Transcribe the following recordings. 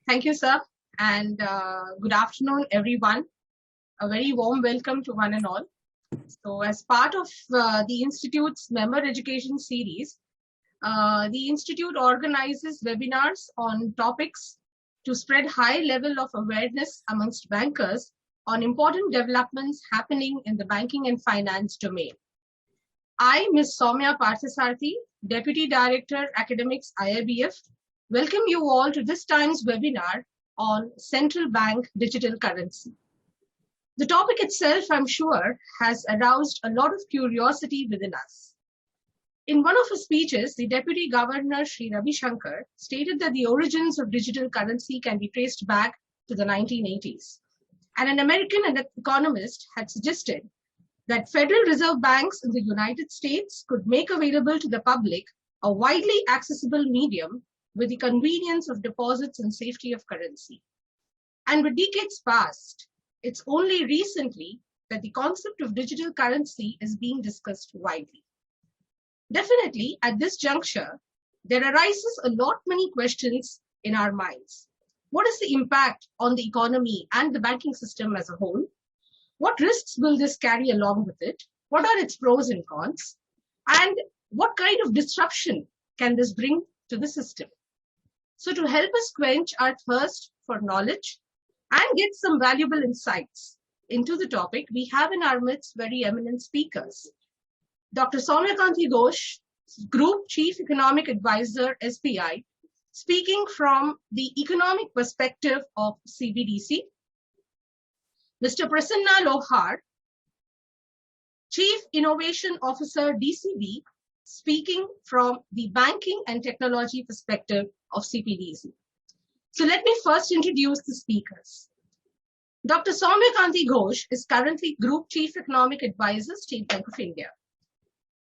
Thank you, sir. And good afternoon, everyone. A very warm welcome to one and all. So as part of the Institute's member education series, the Institute organizes webinars on topics to spread high level of awareness amongst bankers on important developments happening in the banking and finance domain. I, Ms. Soumya Parthasarathy, Deputy Director, Academics, IIBF, welcome you all to this time's webinar on central bank digital currency. The topic itself, I'm sure, has aroused a lot of curiosity within us. In one of his speeches, the Deputy Governor, Sri Ravi Shankar, stated that the origins of digital currency can be traced back to the 1980s. And an American economist had suggested that Federal Reserve banks in the United States could make available to the public a widely accessible medium with the convenience of deposits and safety of currency. And with decades past, it's only recently that the concept of digital currency is being discussed widely. Definitely, at this juncture, there arises a lot many questions in our minds. What is the impact on the economy and the banking system as a whole? What risks will this carry along with it? What are its pros and cons? And what kind of disruption can this bring to the system? So to help us quench our thirst for knowledge and get some valuable insights into the topic, we have in our midst very eminent speakers. Dr. Soumya Ghosh, Group Chief Economic Advisor, SBI, speaking from the economic perspective of CBDC. Mr. Prasanna Lohar, Chief Innovation Officer, DCB, speaking from the banking and technology perspective of CBDC. So let me first introduce the speakers. Dr. Soumya Ghosh is currently Group Chief Economic Advisor, State Bank of India.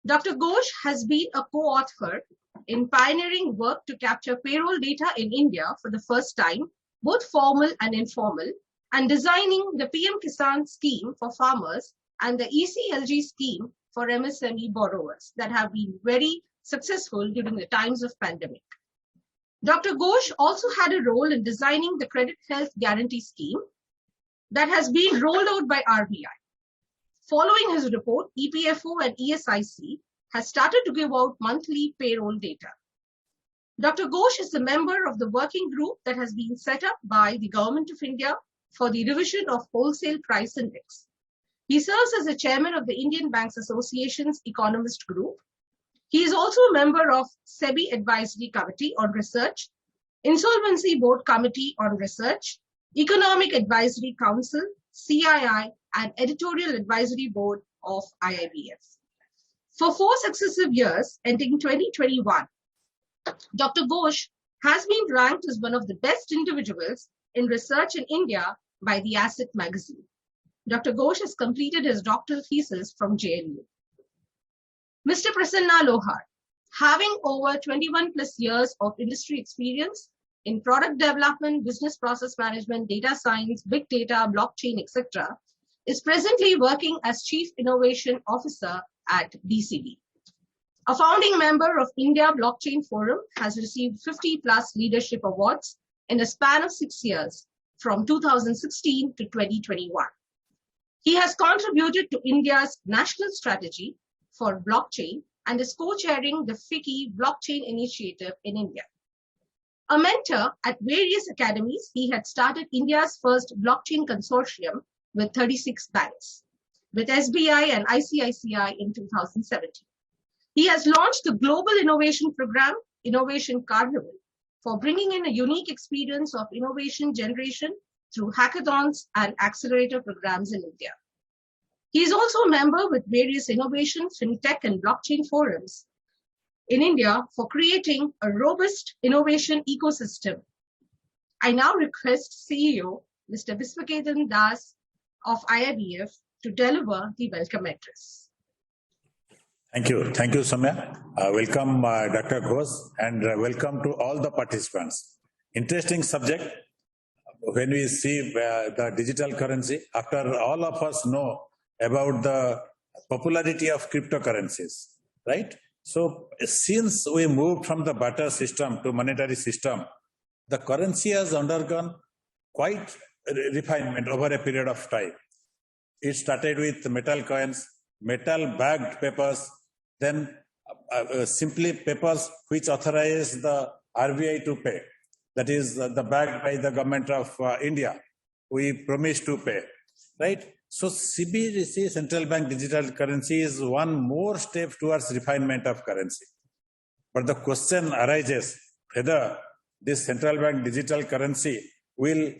Dr. Ghosh has been a co-author in pioneering work to capture payroll data in India for the first time, both formal and informal, and designing the PM Kisan scheme for farmers and the ECLG scheme for MSME borrowers that have been very successful during the times of pandemic. Dr. Ghosh also had a role in designing the Credit Health Guarantee Scheme that has been rolled out by RBI. Following his report, EPFO and ESIC has started to give out monthly payroll data. Dr. Ghosh is a member of the working group that has been set up by the Government of India for the revision of Wholesale Price Index. He serves as the chairman of the Indian Banks Association's Economist Group. He is also a member of SEBI Advisory Committee on Research, Insolvency Board Committee on Research, Economic Advisory Council, CII, and Editorial Advisory Board of IIBF. For 4 successive years, ending 2021, Dr. Ghosh has been ranked as one of the best individuals in research in India by the Asset magazine. Dr. Ghosh has completed his doctoral thesis from JNU. Mr. Prasanna Lohar, having over 21 plus years of industry experience in product development, business process management, data science, big data, blockchain, etc., is presently working as Chief Innovation Officer at DCB. A founding member of India Blockchain Forum, has received 50 plus leadership awards in a span of 6 years from 2016 to 2021. He has contributed to India's national strategy for blockchain and is co-chairing the FICCI blockchain initiative in India. A mentor at various academies, he had started India's first blockchain consortium with 36 banks, with SBI and ICICI in 2017. He has launched the Global Innovation Program, Innovation Carnival, for bringing in a unique experience of innovation generation through hackathons and accelerator programs in India. He is also a member with various innovation, fintech, and blockchain forums in India for creating a robust innovation ecosystem. I now request CEO, Mr. Biswaketan Das of IIBF to deliver the welcome address. Thank you. Thank you, Soumya. Welcome, Dr. Ghosh, and welcome to all the participants. Interesting subject. When we see the digital currency, after all of us know about the popularity of cryptocurrencies, right? So since we moved from the barter system to monetary system, the currency has undergone quite refinement over a period of time. It started with metal coins, metal bagged papers, then simply papers which authorize the RBI to pay. That is the backed by the government of India. We promise to pay, right? So CBDC, central bank digital currency, is one more step towards refinement of currency. But the question arises whether this central bank digital currency will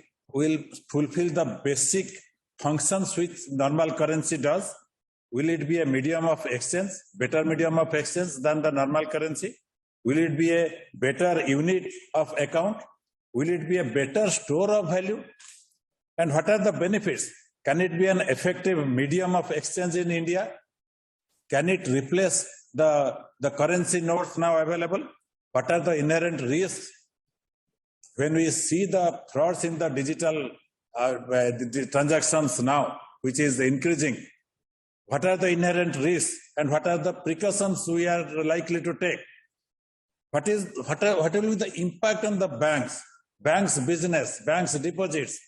fulfill the basic functions which normal currency does. Will it be a medium of exchange, better medium of exchange than the normal currency? Will it be a better unit of account? Will it be a better store of value? And what are the benefits? Can it be an effective medium of exchange in India? Can it replace the currency notes now available? What are the inherent risks? When we see the frauds in the digital the transactions now, which is increasing, what are the inherent risks and what are the precautions we are likely to take? What will be the impact on the banks business, banks deposits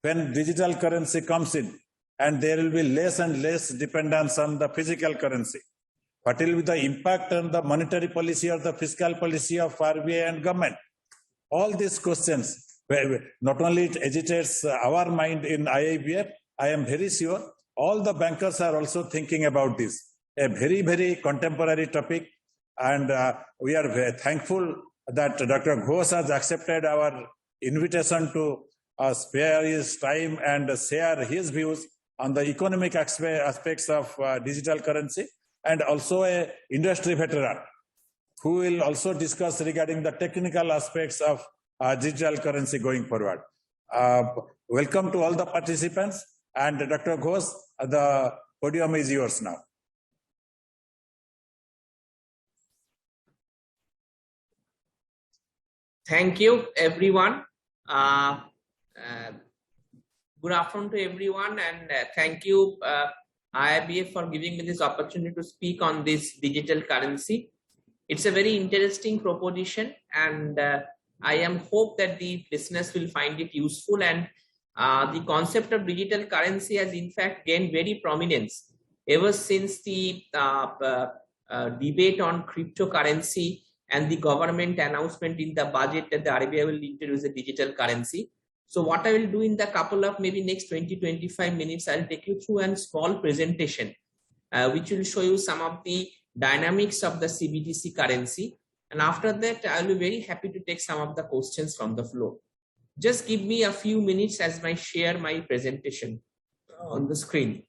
when digital currency comes in, and there will be less and less dependence on the physical currency? What will be the impact on the monetary policy or the fiscal policy of RBI and government? All these questions, not only it agitates our mind in IIBF, I am very sure all the bankers are also thinking about this. A very, very contemporary topic, and we are very thankful that Dr. Ghosh has accepted our invitation to spare his time and share his views on the economic aspects of digital currency, and also an industry veteran who will also discuss regarding the technical aspects of digital currency going forward. Welcome to all the participants, and Dr. Ghosh, the podium is yours now. Thank you, everyone. Good afternoon to everyone, and thank you, IIBF, for giving me this opportunity to speak on this digital currency. It's a very interesting proposition, and I am hope that the listeners will find it useful. And the concept of digital currency has in fact gained very prominence ever since the debate on cryptocurrency and the government announcement in the budget that the RBI will introduce a digital currency. So what I will do in the couple of maybe next 20-25 minutes, I'll take you through a small presentation which will show you some of the dynamics of the CBDC currency. And after that, I'll be very happy to take some of the questions from the floor. Just give me a few minutes as I share my presentation on the screen.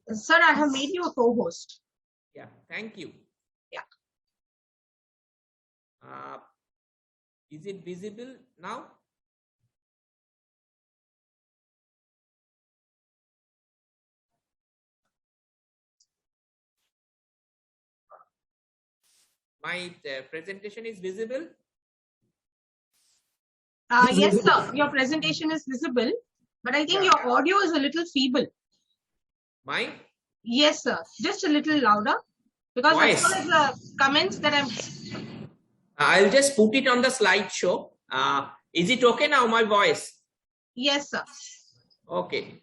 Sir, I have made you a co-host. Yeah, thank you. Yeah. Is it visible now? My presentation is visible? Yes, sir. Your presentation is visible, but I think your audio is a little feeble. Mine? Yes, sir. Just a little louder, because as far as the comments that I'll just put it on the slideshow. Is it okay now, my voice? Yes, sir. Okay.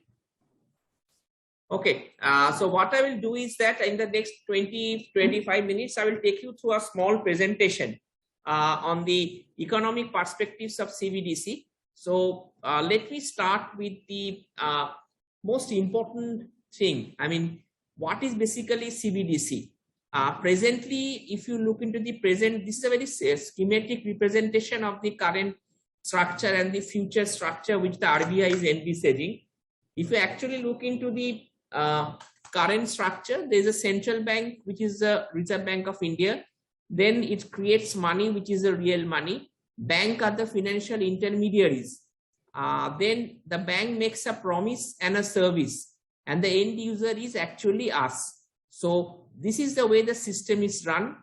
Okay. So what I will do is that in the next 20-25 minutes, I will take you through a small presentation on the economic perspectives of CBDC. So let me start with the most important thing. I mean, what is basically CBDC? Presently, if you look into the present, this is a very schematic representation of the current structure and the future structure which the RBI is envisaging. If you actually look into the current structure, there is a central bank, which is the Reserve Bank of India. Then it creates money, which is the real money. Bank are the financial intermediaries. Then the bank makes a promise and a service, and the end user is actually us. So this is the way the system is run.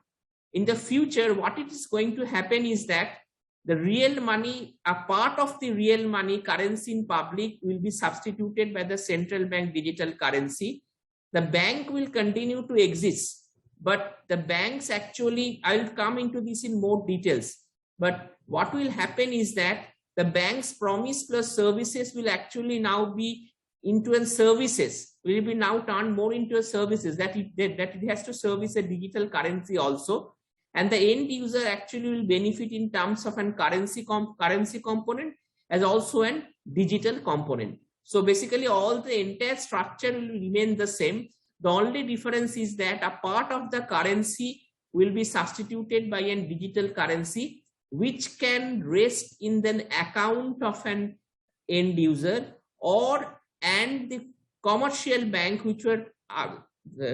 In the future, what it is going to happen is that the real money, a part of the real money, currency in public, will be substituted by the central bank digital currency. The bank will continue to exist, but the banks actually, I'll come into this in more details. But what will happen is that the bank's promise plus services will actually now be into a services, will be now turned more into a services that it has to service a digital currency also. And the end user actually will benefit in terms of an currency component as also an digital component. So basically all the entire structure will remain the same. The only difference is that a part of the currency will be substituted by a digital currency, which can rest in the account of an end user and the commercial bank, which were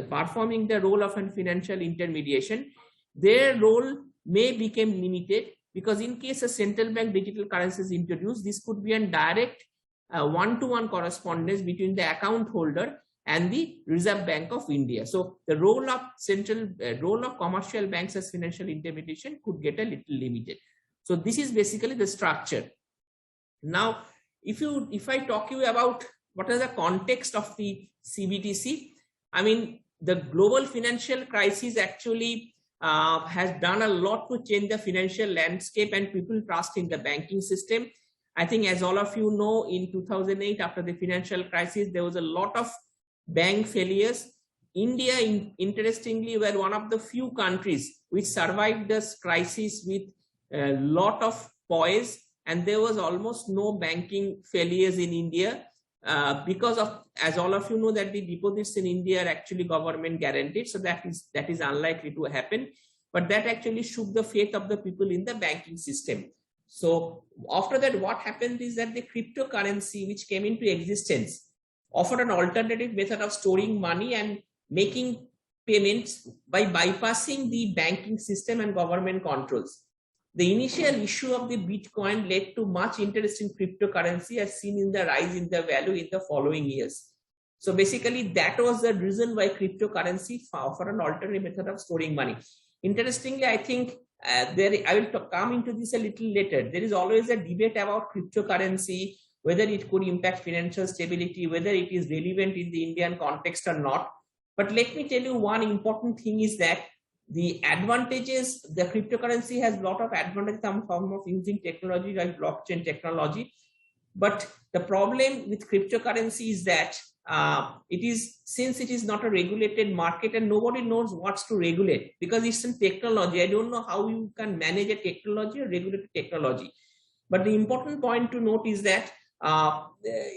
performing the role of a financial intermediation. Their role may become limited, because in case a central bank digital currency is introduced, this could be a direct one-to-one correspondence between the account holder and the Reserve Bank of India. So the role of commercial banks as financial intermediation could get a little limited. So this is basically the structure. Now, if I talk you about what is the context of the CBDC, I mean, the global financial crisis actually has done a lot to change the financial landscape and people trust in the banking system. I think, as all of you know, in 2008, after the financial crisis, there was a lot of bank failures. India, interestingly, were one of the few countries which survived this crisis with a lot of poise, and there was almost no banking failures in India because of, as all of you know, that the deposits in India are actually government guaranteed, so that is unlikely to happen. But that actually shook the faith of the people in the banking system. So after that, what happened is that the cryptocurrency, which came into existence, offered an alternative method of storing money and making payments by bypassing the banking system and government controls. The initial issue of the Bitcoin led to much interest in cryptocurrency, as seen in the rise in the value in the following years. So basically, that was the reason why cryptocurrency offered an alternative method of storing money. Interestingly, I think I will come into this a little later. There is always a debate about cryptocurrency, whether it could impact financial stability, whether it is relevant in the Indian context or not. But let me tell you, one important thing is that the advantages, the cryptocurrency has a lot of advantages in form of using technology like blockchain technology. But the problem with cryptocurrency is that since it is not a regulated market and nobody knows what's to regulate, because it's a technology. I don't know how you can manage a technology or regulate a technology. But the important point to note is that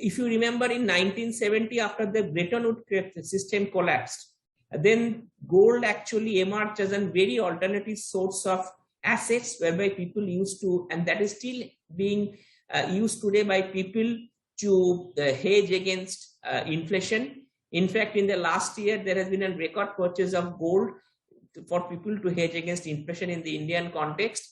if you remember in 1970, after the Bretton Woods system collapsed, then gold actually emerged as a very alternative source of assets whereby people used to, and that is still being used today by people to hedge against inflation. In fact, in the last year, there has been a record purchase of gold for people to hedge against inflation in the Indian context.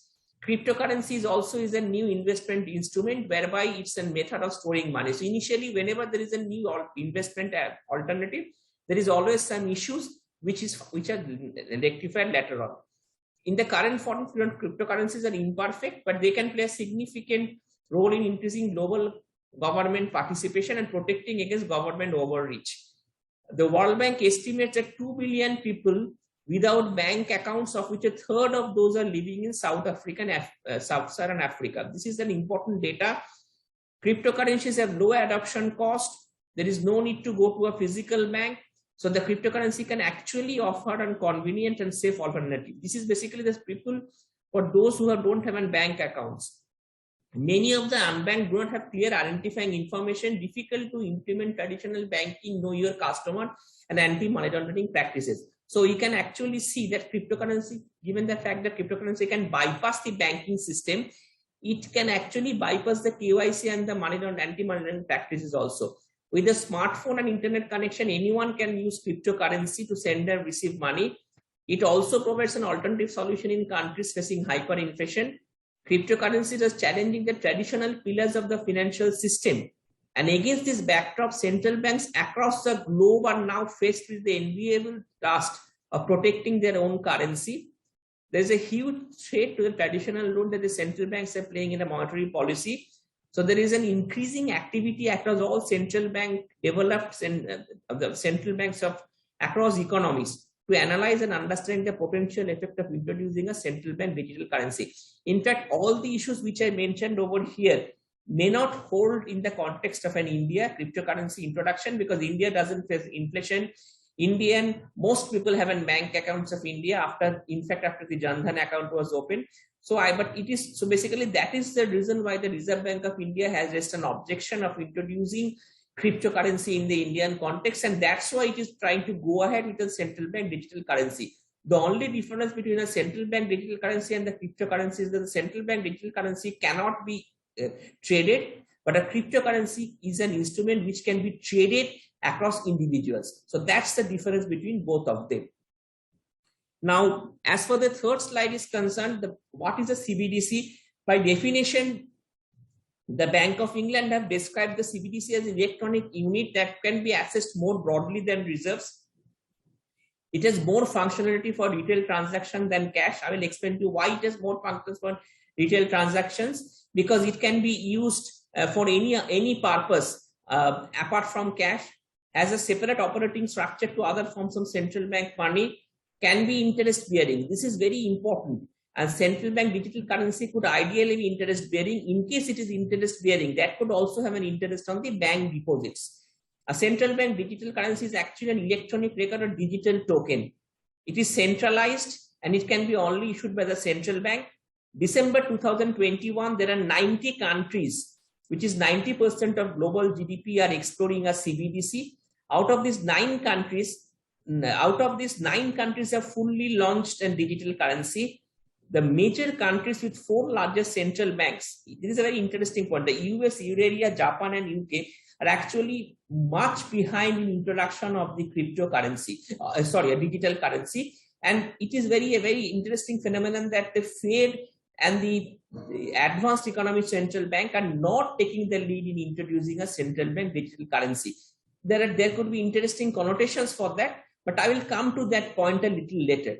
Cryptocurrency is a new investment instrument whereby it's a method of storing money. So initially, whenever there is a new investment alternative, there is always some issues which are rectified later on. In the current form, cryptocurrencies are imperfect, but they can play a significant role in increasing global government participation and protecting against government overreach. The World Bank estimates that 2 billion people without bank accounts, of which a third of those are living in Sub-Saharan Africa. This is an important data. Cryptocurrencies have low adoption cost. There is no need to go to a physical bank. So the cryptocurrency can actually offer a convenient and safe alternative. This is basically the people for those who don't have bank accounts. Many of the unbanked do not have clear identifying information, difficult to implement traditional banking, know your customer, and anti-money laundering practices. So you can actually see that cryptocurrency, given the fact that cryptocurrency can bypass the banking system, it can actually bypass the KYC and the anti-money laundering practices also. With a smartphone and internet connection, anyone can use cryptocurrency to send and receive money. It also provides an alternative solution in countries facing hyperinflation. Cryptocurrencies are challenging the traditional pillars of the financial system. And against this backdrop, central banks across the globe are now faced with the enviable task of protecting their own currency. There's a huge threat to the traditional role that the central banks are playing in a monetary policy. So there is an increasing activity across all central bank developed and the central banks of across economies to analyze and understand the potential effect of introducing a central bank digital currency. In fact, all the issues which I mentioned over here may not hold in the context of an India cryptocurrency introduction, because India doesn't face inflation. Most people have a bank accounts of India after the Jan Dhan account was opened. So basically that is the reason why the Reserve Bank of India has raised an objection of introducing cryptocurrency in the Indian context, and that's why it is trying to go ahead with a central bank digital currency. The only difference between a central bank digital currency and the cryptocurrency is that the central bank digital currency cannot be traded, but a cryptocurrency is an instrument which can be traded across individuals. So that's the difference between both of them. Now, as for the third slide is concerned, what is a CBDC? By definition, the Bank of England have described the CBDC as an electronic unit that can be accessed more broadly than reserves. It has more functionality for retail transaction than cash. I will explain to you why it has more functions for retail transactions, because it can be used for any purpose apart from cash, has a separate operating structure to other forms of central bank money, can be interest bearing. This is very important. And central bank digital currency could ideally be interest bearing. In case it is interest bearing, that could also have an interest on the bank deposits. A central bank digital currency is actually an electronic record or digital token. It is centralized and it can be only issued by the central bank. December 2021, there are 90 countries, which is 90% of global GDP, are exploring a CBDC. Out of these 9 countries have fully launched a digital currency. The major countries with 4 largest central banks, this is a very interesting point. The US, Eurasia, Japan, and UK are actually much behind in introduction of the cryptocurrency, a digital currency. And it is a very interesting phenomenon that the Fed and the advanced economic central bank are not taking the lead in introducing a central bank digital currency. There could be interesting connotations for that, but I will come to that point a little later.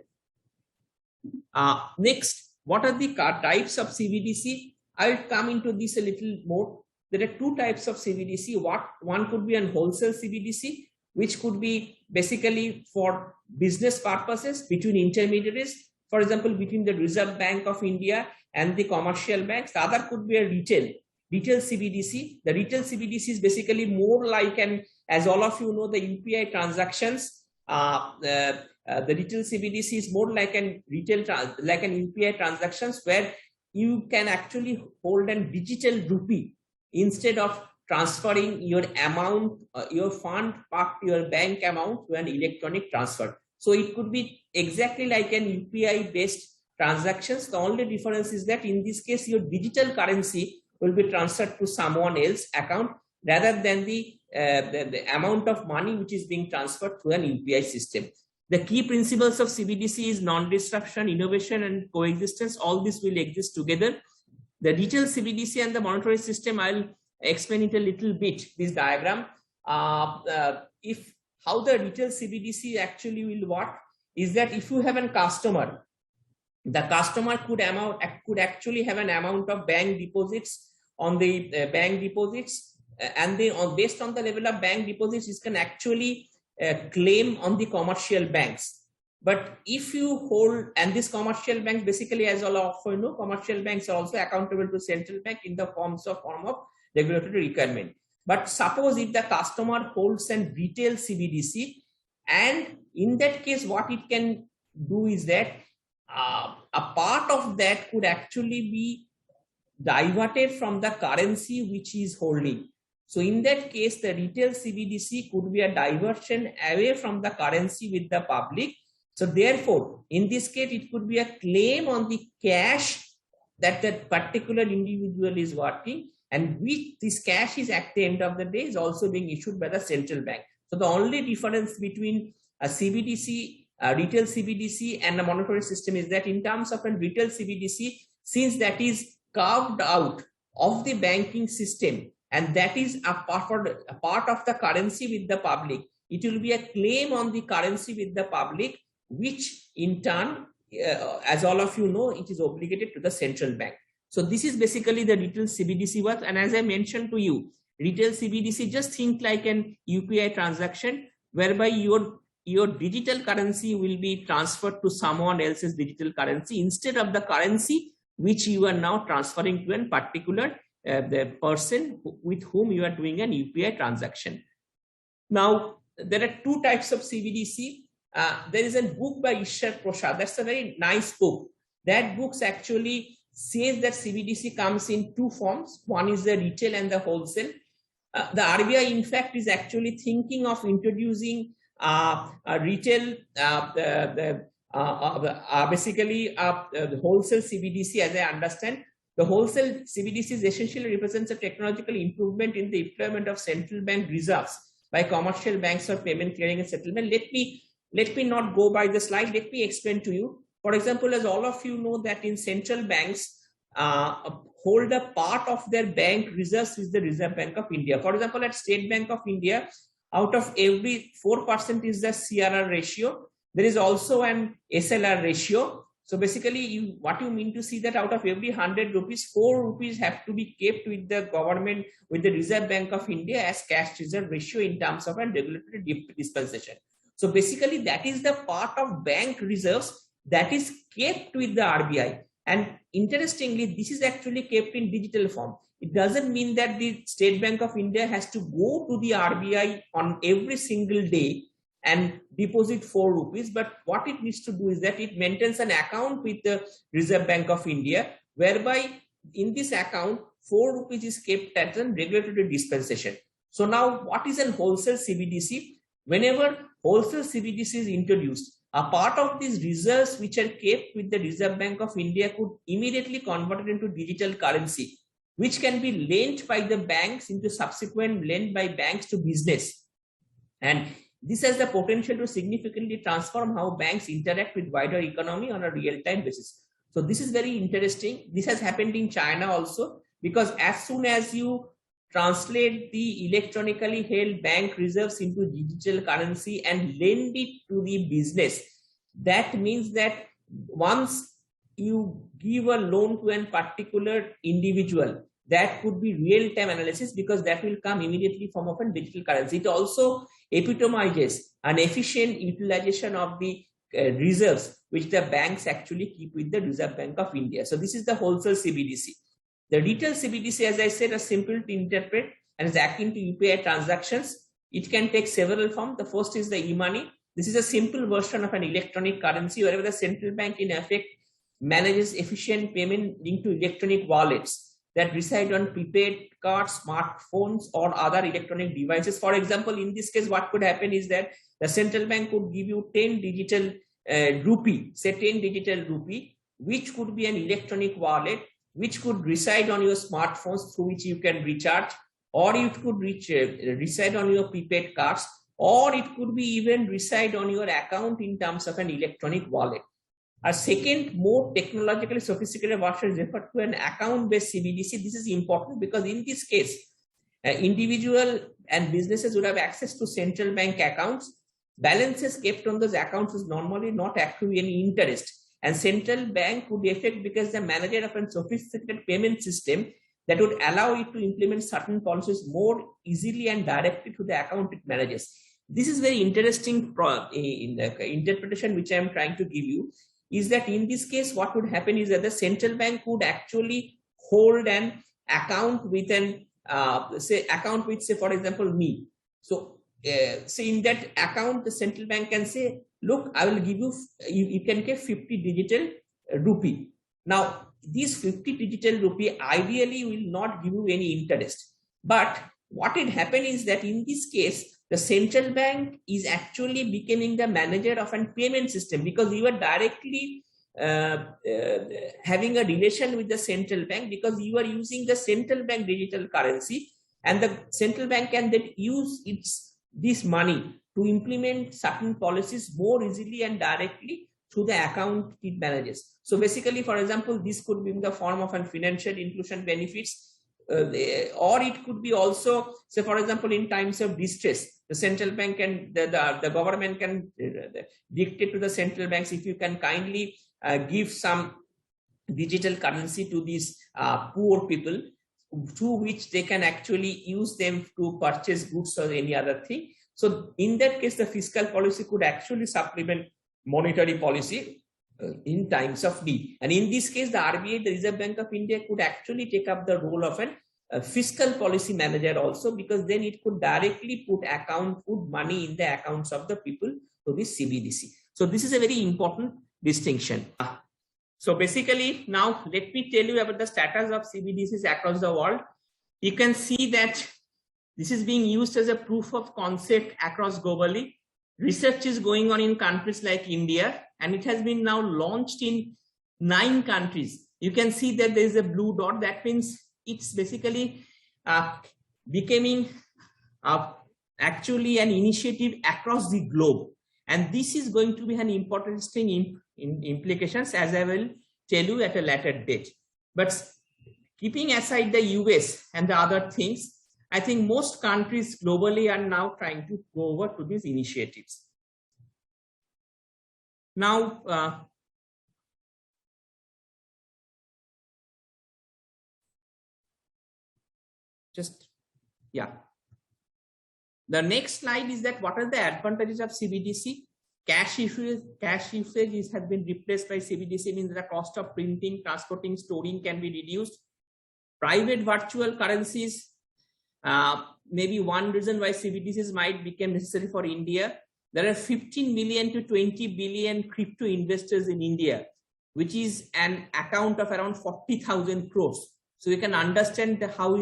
Next, what are the types of CBDC? I will come into this a little more. There are 2 types of CBDC. One could be an wholesale CBDC, which could be basically for business purposes between intermediaries, for example, between the Reserve Bank of India and the commercial banks. The other could be a retail CBDC. The retail CBDC is basically more like as all of you know, the UPI transactions. The retail CBDC is more like an UPI transactions, where you can actually hold a digital rupee instead of transferring your amount, your fund parked your bank amount to an electronic transfer. So it could be exactly like an UPI based transactions. The only difference is that in this case, your digital currency will be transferred to someone else's account rather than the amount of money which is being transferred to an UPI system. The key principles of CBDC is non-disruption, innovation, and coexistence. All this will exist together. The retail CBDC and the monetary system, I'll explain it a little bit, this diagram. How the retail CBDC actually will work is that if you have a customer, the customer could actually have an amount of bank deposits on the bank deposits, and based on the level of bank deposits, it can actually claim on the commercial banks. But if you hold, and this commercial banks, basically, as all of you know, commercial banks are also accountable to central bank in the form of regulatory requirement. But suppose if the customer holds a retail CBDC, and in that case, what it can do is that a part of that could actually be diverted from the currency which he is holding. So in that case, the retail CBDC could be a diversion away from the currency with the public. So therefore, in this case, it could be a claim on the cash that that particular individual is working, and which this cash is at the end of the day is also being issued by the central bank. So the only difference between a CBDC, a retail CBDC, and a monetary system is that in terms of a retail CBDC, since that is carved out of the banking system, and that is a part of the currency with the public, it will be a claim on the currency with the public, which in turn, as all of you know, it is obligated to the central bank. So this is basically the retail CBDC work. And as I mentioned to you, retail CBDC, just think like an UPI transaction, whereby your your digital currency will be transferred to someone else's digital currency instead of the currency which you are now transferring to a particular the person with whom you are doing an UPI transaction. Now, there are two types of CBDC. There is a book by Ishwar Prasad. That's a very nice book. That book actually says that CBDC comes in two forms. One is the retail and the wholesale. The RBI, in fact, is actually thinking of introducing retail, basically the wholesale CBDC, as I understand. The wholesale CBDC essentially represents a technological improvement in the deployment of central bank reserves by commercial banks for payment, clearing, and settlement. Let me not go by the slide. Let me explain to you. For example, as all of you know that in central banks hold a part of their bank reserves is the Reserve Bank of India. For example, at State Bank of India, out of every 4% is the CRR ratio. There is also an SLR ratio. So basically, what you mean to see that out of every 100 rupees, 4 rupees have to be kept with the government, with the Reserve Bank of India as cash reserve ratio in terms of a regulatory dispensation. So basically, that is the part of bank reserves that is kept with the RBI. And interestingly, this is actually kept in digital form. It doesn't mean that the State Bank of India has to go to the RBI on every single day and deposit 4 rupees. But what it needs to do is that it maintains an account with the Reserve Bank of India, whereby in this account, 4 rupees is kept as a regulatory dispensation. So now what is a wholesale CBDC? Whenever wholesale CBDC is introduced, a part of these reserves which are kept with the Reserve Bank of India could immediately convert it into digital currency, which can be lent by the banks into subsequent lent by banks to business. And this has the potential to significantly transform how banks interact with wider economy on a real-time basis. So this is very interesting. This has happened in China also, because as soon as you translate the electronically held bank reserves into digital currency and lend it to the business, that means that once you give a loan to a particular individual, that could be real-time analysis, because that will come immediately from a digital currency. It also epitomizes an efficient utilization of the reserves which the banks actually keep with the Reserve Bank of India. So this is the wholesale CBDC. The retail CBDC, as I said, is simple to interpret and is akin to UPI transactions. It can take several forms. The first is the e-money. This is a simple version of an electronic currency wherever the central bank in effect manages efficient payment linked to electronic wallets that reside on prepaid cards, smartphones, or other electronic devices. For example, in this case, what could happen is that the central bank could give you 10 digital rupee, say 10 digital rupee, which could be an electronic wallet, which could reside on your smartphones through which you can recharge, or it could reside on your prepaid cards, or it could be even reside on your account in terms of an electronic wallet. A second, more technologically sophisticated version is referred to an account-based CBDC. This is important because in this case, individual and businesses would have access to central bank accounts. Balances kept on those accounts is normally not accrue any interest. And central bank would effect because the manager of a sophisticated payment system that would allow it to implement certain policies more easily and directly to the account it manages. This is very interesting in the interpretation which I am trying to give you, is that in this case, what would happen is that the central bank would actually hold an account with an, say, for example, me. So, say in that account, the central bank can say, look, I will give you, you can get 50 digital rupee. Now, these 50 digital rupee ideally will not give you any interest. But what will happen is that in this case, the central bank is actually becoming the manager of a payment system, because you are directly having a relation with the central bank, because you are using the central bank digital currency, and the central bank can then use this money to implement certain policies more easily and directly through the account it manages. So basically, for example, this could be in the form of a financial inclusion benefits, or it could be also, say, for example, in times of distress, the central bank can, the government can dictate to the central banks, if you can kindly give some digital currency to these poor people, through which they can actually use them to purchase goods or any other thing. So in that case, the fiscal policy could actually supplement monetary policy in times of need. And in this case, the RBI, the Reserve Bank of India, could actually take up the role of a fiscal policy manager also, because then it could directly put money in the accounts of the people to the CBDC. So this is a very important distinction. So basically, now let me tell you about the status of CBDCs across the world. You can see that this is being used as a proof of concept across globally. Research is going on in countries like India, and it has been now launched in 9 countries. You can see that there is a blue dot. That means it's basically becoming actually an initiative across the globe. And this is going to be an important thing in implications, as I will tell you at a later date. But keeping aside the US and the other things, I think most countries globally are now trying to go over to these initiatives. Now, the next slide is that what are the advantages of CBDC? Cash usage has been replaced by CBDC, means the cost of printing, transporting, storing can be reduced. Private virtual currencies, maybe one reason why CBDCs might become necessary for India. There are 15 million to 20 billion crypto investors in India, which is an account of around 40,000 crores. So you can understand how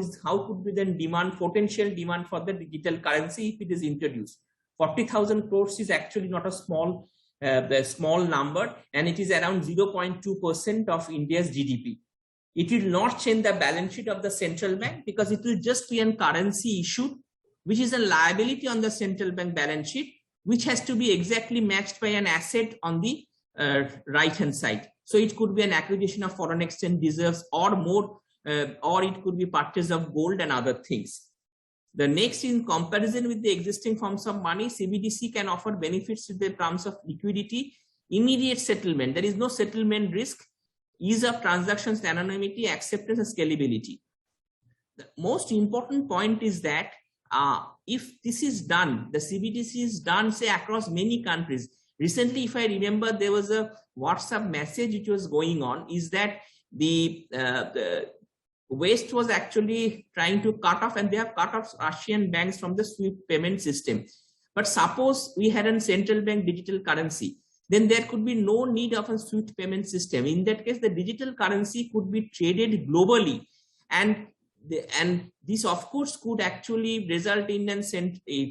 could be the potential demand for the digital currency if it is introduced. 40,000 crores is actually not a small number, and it is around 0.2% of India's GDP. It will not change the balance sheet of the central bank, because it will just be a currency issue, which is a liability on the central bank balance sheet, which has to be exactly matched by an asset on the right-hand side. So it could be an acquisition of foreign exchange reserves or more, or it could be purchase of gold and other things. The next, in comparison with the existing forms of money, CBDC can offer benefits in the terms of liquidity, immediate settlement. There is no settlement risk, ease of transactions, anonymity, acceptance, and scalability. The most important point is that if this is done, the CBDC is done, say, across many countries. Recently, if I remember, there was a WhatsApp message which was going on, is that the West was actually trying to cut off, and they have cut off Russian banks from the SWIFT payment system. But suppose we had a central bank digital currency, then there could be no need of a SWIFT payment system. In that case, the digital currency could be traded globally, and this, of course, could actually result in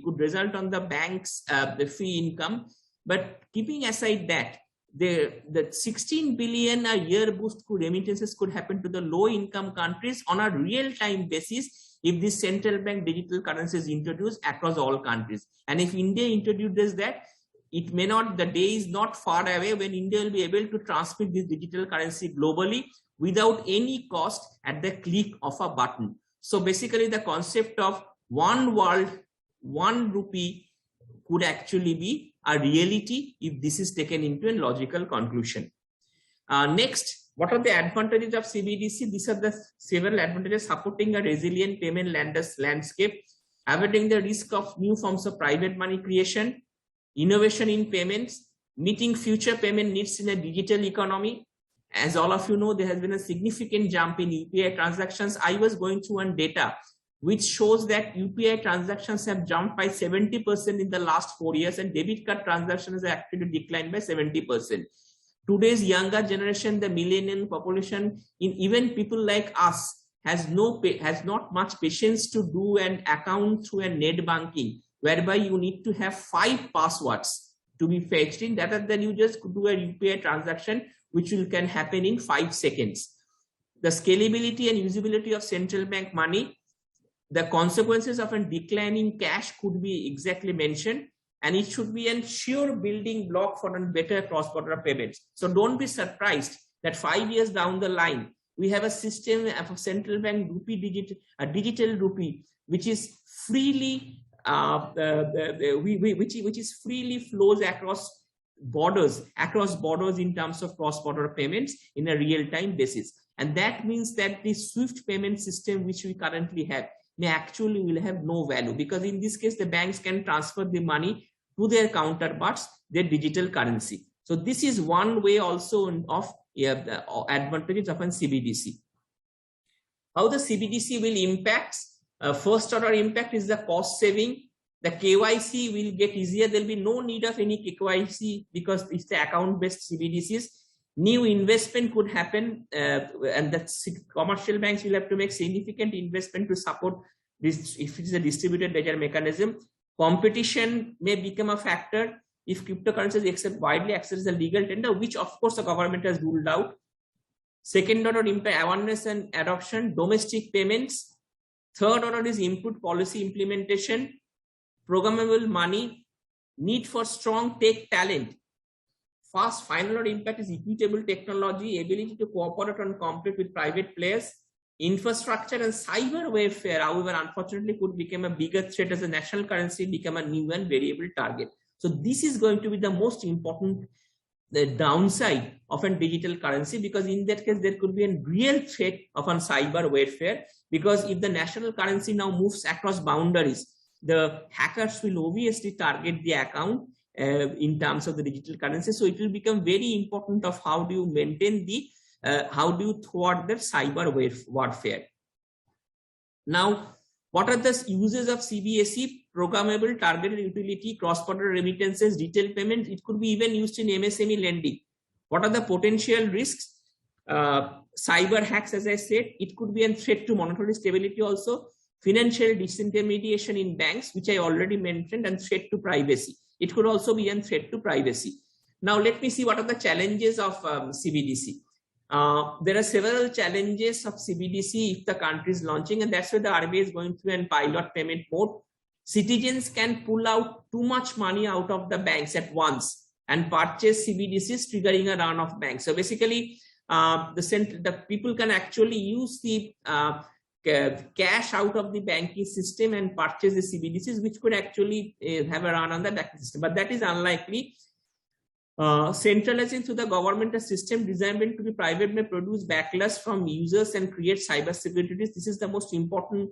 could result on the bank's the fee income. But keeping aside that, the 16 billion a year boost remittances could happen to the low income countries on a real time basis if this central bank digital currency is introduced across all countries. And if India introduces that, it may not, the day is not far away when India will be able to transmit this digital currency globally without any cost at the click of a button. So basically the concept of one world, one rupee could actually be a reality if this is taken into a logical conclusion. Next, what are the advantages of CBDC? These are the several advantages: supporting a resilient payment landscape, avoiding the risk of new forms of private money creation, innovation in payments, meeting future payment needs in a digital economy. As all of you know, there has been a significant jump in UPI transactions. I was going through one data which shows that UPI transactions have jumped by 70% in the last 4 years, and debit card transactions have actually declined by 70%. Today's younger generation, the millennial population, even people like us, has not much patience to do an account through a net banking, whereby you need to have 5 passwords to be fetched in, rather than you just do a UPI transaction, which can happen in 5 seconds. The scalability and usability of central bank money, the consequences of a declining cash could be exactly mentioned, and it should be a sure building block for a better cross-border payments. So don't be surprised that 5 years down the line, we have a system of a central bank rupee a digital rupee, which is freely which is freely flows across borders in terms of cross-border payments in a real-time basis. And that means that the SWIFT payment system which we currently have may actually will have no value, because in this case, the banks can transfer the money to their counterparts, their digital currency. So this is one way also of the advantages of an CBDC. How the CBDC will impact? First order impact is the cost saving. The KYC will get easier. There will be no need of any KYC because it's the account-based CBDCs. New investment could happen, and the commercial banks will have to make significant investment to support this if it's a distributed ledger mechanism. Competition may become a factor if cryptocurrencies widely access the legal tender, which of course the government has ruled out. Second order impact, awareness and adoption, domestic payments. Third order is input policy implementation, programmable money, need for strong tech talent. First, final order impact is equitable technology, ability to cooperate and compete with private players. Infrastructure and cyber warfare, however, unfortunately could become a bigger threat as a national currency become a new and variable target. So this is going to be the most important downside of a digital currency, because in that case there could be a real threat of a cyber warfare, because if the national currency now moves across boundaries, the hackers will obviously target the account in terms of the digital currency. So it will become very important of how do you maintain the how do you thwart the cyber warfare. Now, what are the uses of CBDC? Programmable, targeted utility, cross-border remittances, retail payment. It could be even used in MSME lending. What are the potential risks? Cyber hacks, as I said, it could be a threat to monetary stability also. Financial disintermediation in banks, which I already mentioned, and threat to privacy. It could also be a threat to privacy. Now, let me see what are the challenges of CBDC. There are several challenges of CBDC if the country is launching, and that's why the RBI is going through a pilot payment mode. Citizens can pull out too much money out of the banks at once and purchase CBDCs, triggering a run of banks. So basically, the people can actually use the cash out of the banking system and purchase the CBDCs, which could actually have a run on the banking system, but that is unlikely. Centralizing through the government a system designed to be private may produce backlash from users and create cyber securities. This is the most important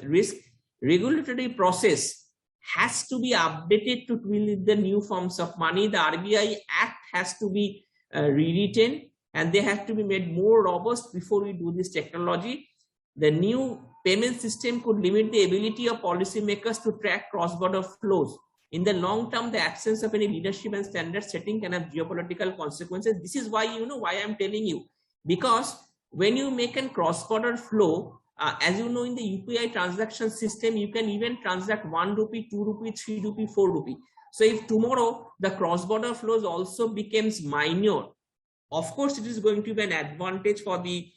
risk. Regulatory process has to be updated to deal with the new forms of money. The RBI Act has to be rewritten, and they have to be made more robust before we do this technology. The new payment system could limit the ability of policymakers to track cross-border flows. In the long term, the absence of any leadership and standard setting can have geopolitical consequences. This is why, why I'm telling you, because when you make a cross-border flow, as you know, in the UPI transaction system, you can even transact 1 rupee, 2 rupee, 3 rupee, 4 rupee. So if tomorrow the cross-border flows also becomes minor, of course, it is going to be an advantage for the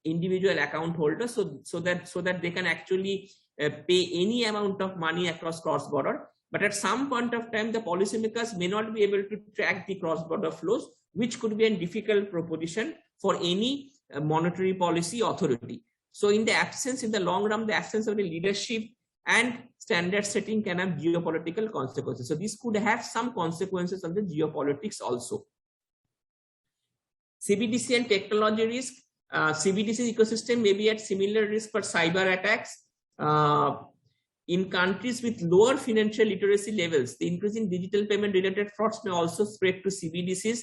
individual account holder, so that they can actually pay any amount of money across cross-border. But at some point of time, the policymakers may not be able to track the cross-border flows, which could be a difficult proposition for any monetary policy authority. So in the long run, the absence of the leadership and standard setting can have geopolitical consequences. So this could have some consequences on the geopolitics also. CBDC and technology risk. CBDC ecosystem may be at similar risk for cyber attacks. In countries with lower financial literacy levels, the increase in digital payment related frauds may also spread to CBDCs.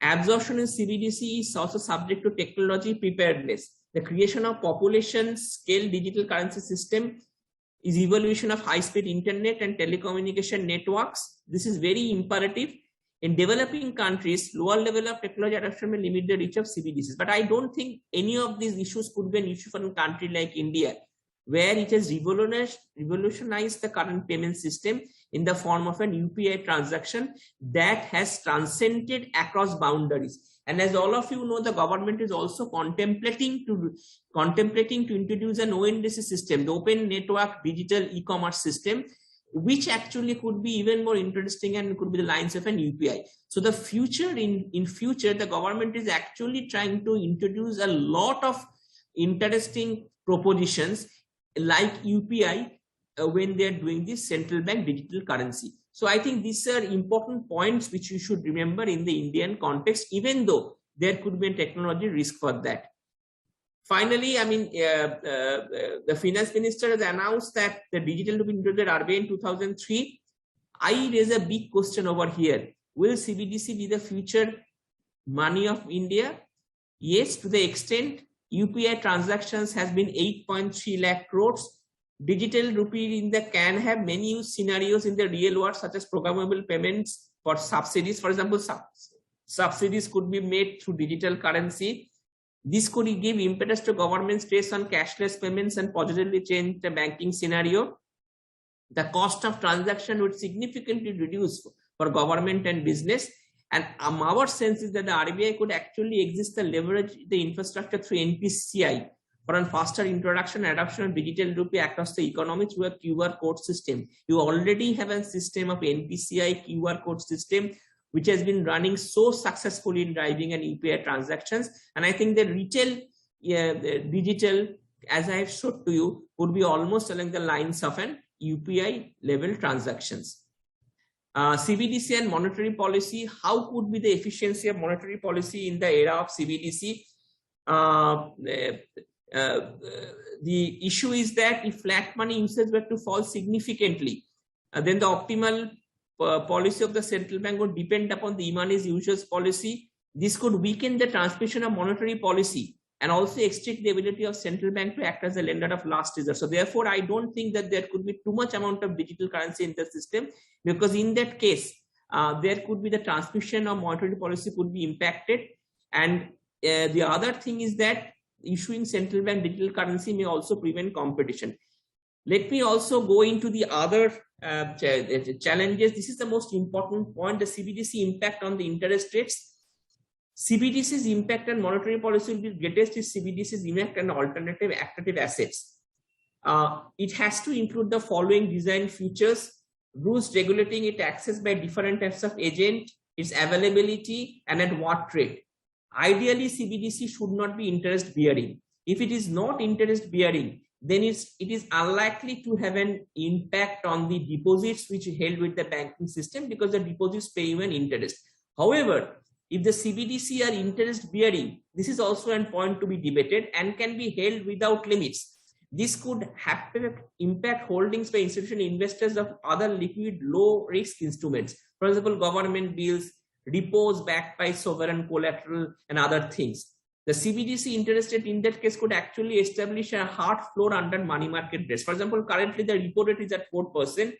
Absorption in CBDC is also subject to technology preparedness. The creation of population scale digital currency system is evolution of high-speed internet and telecommunication networks. This is very imperative. In developing countries, lower level of technology adoption may limit the reach of CBDCs. But I don't think any of these issues could be an issue for a country like India, where it has revolutionized the current payment system in the form of an UPI transaction that has transcended across boundaries. And as all of you know, the government is also contemplating to introduce an ONDC system, the Open Network Digital E-commerce system, which actually could be even more interesting and could be the lines of an UPI. So the future, in future, the government is actually trying to introduce a lot of interesting propositions like UPI when they are doing this central bank digital currency. So I think these are important points which you should remember in the Indian context, even though there could be a technology risk for that. Finally, I mean, the finance minister has announced that the digital rupee introduced RBI in 2003. I raise a big question over here. Will CBDC be the future money of India? Yes, to the extent UPI transactions has been 8.3 lakh crores. Digital rupee can have many use scenarios in the real world, such as programmable payments for subsidies. For example, subsidies could be made through digital currency. This could give impetus to governments based on cashless payments and positively change the banking scenario. The cost of transaction would significantly reduce for government and business. And our sense is that the RBI could actually exist to leverage the infrastructure through NPCI for a faster introduction and adoption of digital rupee across the economy through a QR code system. You already have a system of NPCI QR code system, which has been running so successfully in driving an UPI transactions. And I think the retail, the digital, as I have showed to you, would be almost along the lines of an UPI level transactions. CBDC and monetary policy, how could be the efficiency of monetary policy in the era of CBDC? The issue is that if flat money usage were to fall significantly, then the optimal policy of the central bank would depend upon the e-money's usage policy. This could weaken the transmission of monetary policy and also restrict the ability of central bank to act as a lender of last resort. So therefore, I don't think that there could be too much amount of digital currency in the system, because in that case, there could be the transmission of monetary policy could be impacted. And the other thing is that issuing central bank digital currency may also prevent competition. Let me also go into the other challenges. This is the most important point, the CBDC impact on the interest rates. CBDC's impact on monetary policy will be greatest if CBDC's impact on alternative active assets. It has to include the following design features: rules regulating its access by different types of agent, its availability, and at what rate. Ideally, CBDC should not be interest bearing. If it is not interest bearing, then it is unlikely to have an impact on the deposits which are held with the banking system, because the deposits pay you an interest. However, if the CBDC are interest bearing, this is also a point to be debated and can be held without limits. This could impact holdings by institutional investors of other liquid low risk instruments, for example, government bills, repos backed by sovereign collateral, and other things. The CBDC interest rate in that case could actually establish a hard floor under money market rates. For example, currently the repo rate is at 4%.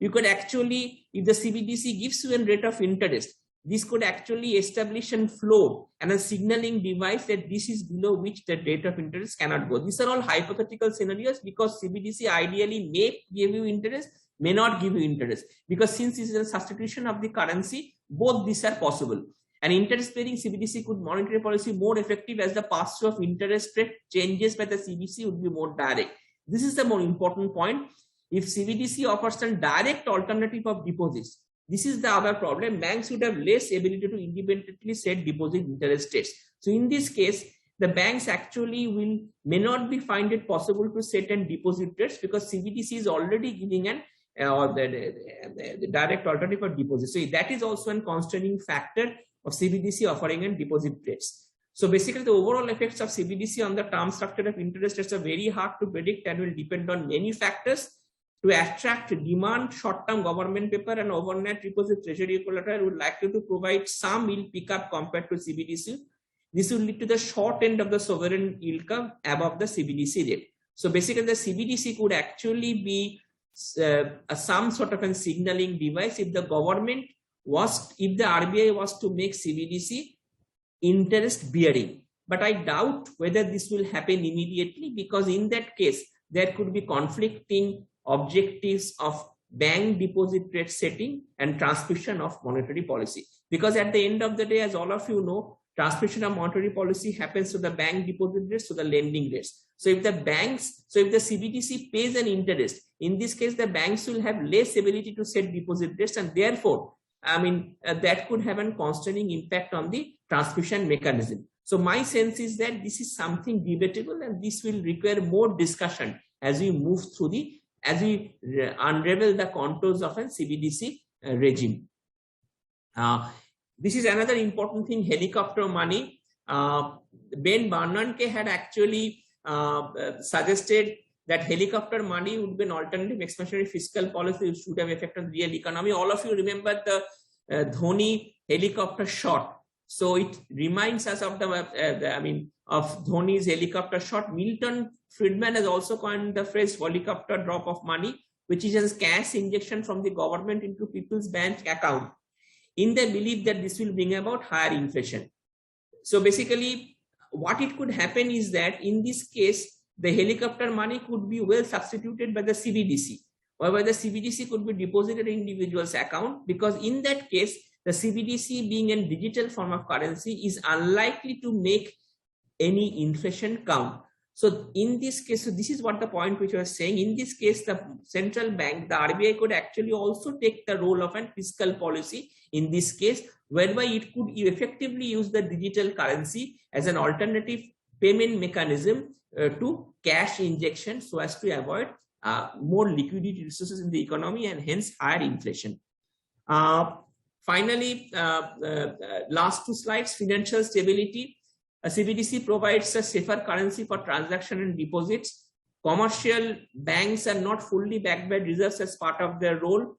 You could actually, if the CBDC gives you a rate of interest, this could actually establish a floor and a signaling device that this is below which the rate of interest cannot go. These are all hypothetical scenarios, because CBDC ideally may give you interest, may not give you interest, because since this is a substitution of the currency, both these are possible. And interest-bearing CBDC could monetary policy more effective, as the pass-through of interest rate changes by the CBDC would be more direct. This is the more important point. If CBDC offers a direct alternative of deposits, this is the other problem. Banks would have less ability to independently set deposit interest rates. So in this case, the banks actually may not be find it possible to set and deposit rates, because CBDC is already giving an the direct alternative of deposit. So that is also a constraining factor of CBDC offering and deposit rates. So basically, the overall effects of CBDC on the term structure of interest rates are very hard to predict and will depend on many factors. To attract demand, short-term government paper and overnight repository treasury collateral would likely to provide some yield pickup compared to CBDC. This will lead to the short end of the sovereign yield curve above the CBDC rate. So basically, the CBDC could actually be some sort of a signaling device if the government was, if the RBI was to make CBDC interest bearing. But I doubt whether this will happen immediately, because in that case, there could be conflicting objectives of bank deposit rate setting and transmission of monetary policy. Because at the end of the day, as all of you know, transmission of monetary policy happens to the bank deposit rates, to the lending rates. So if the CBDC pays an interest, in this case, the banks will have less ability to set deposit rates, and therefore, that could have a constraining impact on the transmission mechanism. So my sense is that this is something debatable, and this will require more discussion as we move through as we unravel the contours of a CBDC regime. This is another important thing, helicopter money. Ben Bernanke had actually suggested that helicopter money would be an alternative expansionary fiscal policy which would have effect on the real economy. All of you remember the Dhoni helicopter shot. So it reminds us of of Dhoni's helicopter shot. Milton Friedman has also coined the phrase helicopter drop of money, which is a cash injection from the government into people's bank account in the belief that this will bring about higher inflation. So basically, what it could happen is that in this case, the helicopter money could be well substituted by the CBDC, whereby the CBDC could be deposited in individual's account, because in that case, the CBDC being a digital form of currency is unlikely to make any inflation count. So in this case, so this is what the point which I was saying, in this case, the central bank, the RBI could actually also take the role of a fiscal policy in this case, whereby it could effectively use the digital currency as an alternative payment mechanism to cash injection, so as to avoid more liquidity resources in the economy and hence higher inflation. Finally, last two slides, financial stability. A CBDC provides a safer currency for transaction and deposits. Commercial banks are not fully backed by reserves as part of their role.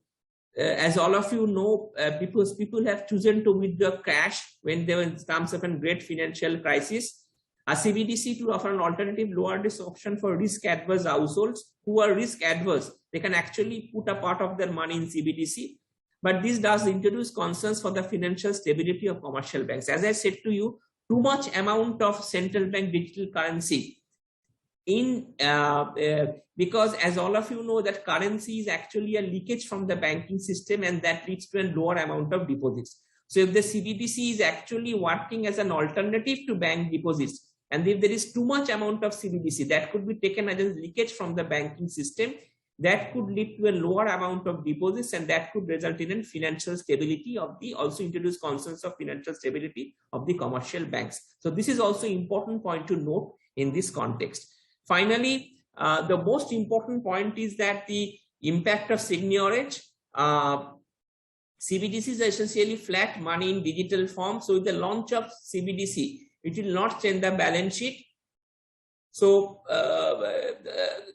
As all of you know, because people have chosen to withdraw cash when there comes up a great financial crisis. A CBDC to offer an alternative lower risk option for risk adverse households who are risk adverse. They can actually put a part of their money in CBDC. But this does introduce concerns for the financial stability of commercial banks. As I said to you, too much amount of central bank digital currency because as all of you know that currency is actually a leakage from the banking system, and that leads to a lower amount of deposits. So if the CBDC is actually working as an alternative to bank deposits, and if there is too much amount of CBDC that could be taken as a leakage from the banking system, that could lead to a lower amount of deposits, and that could result in a financial stability of the, also introduce concerns of financial stability of the commercial banks. So this is also important point to note in this context. Finally, the most important point is that the impact of seigniorage. CBDCs are essentially flat money in digital form. So with the launch of CBDC, it will not change the balance sheet. So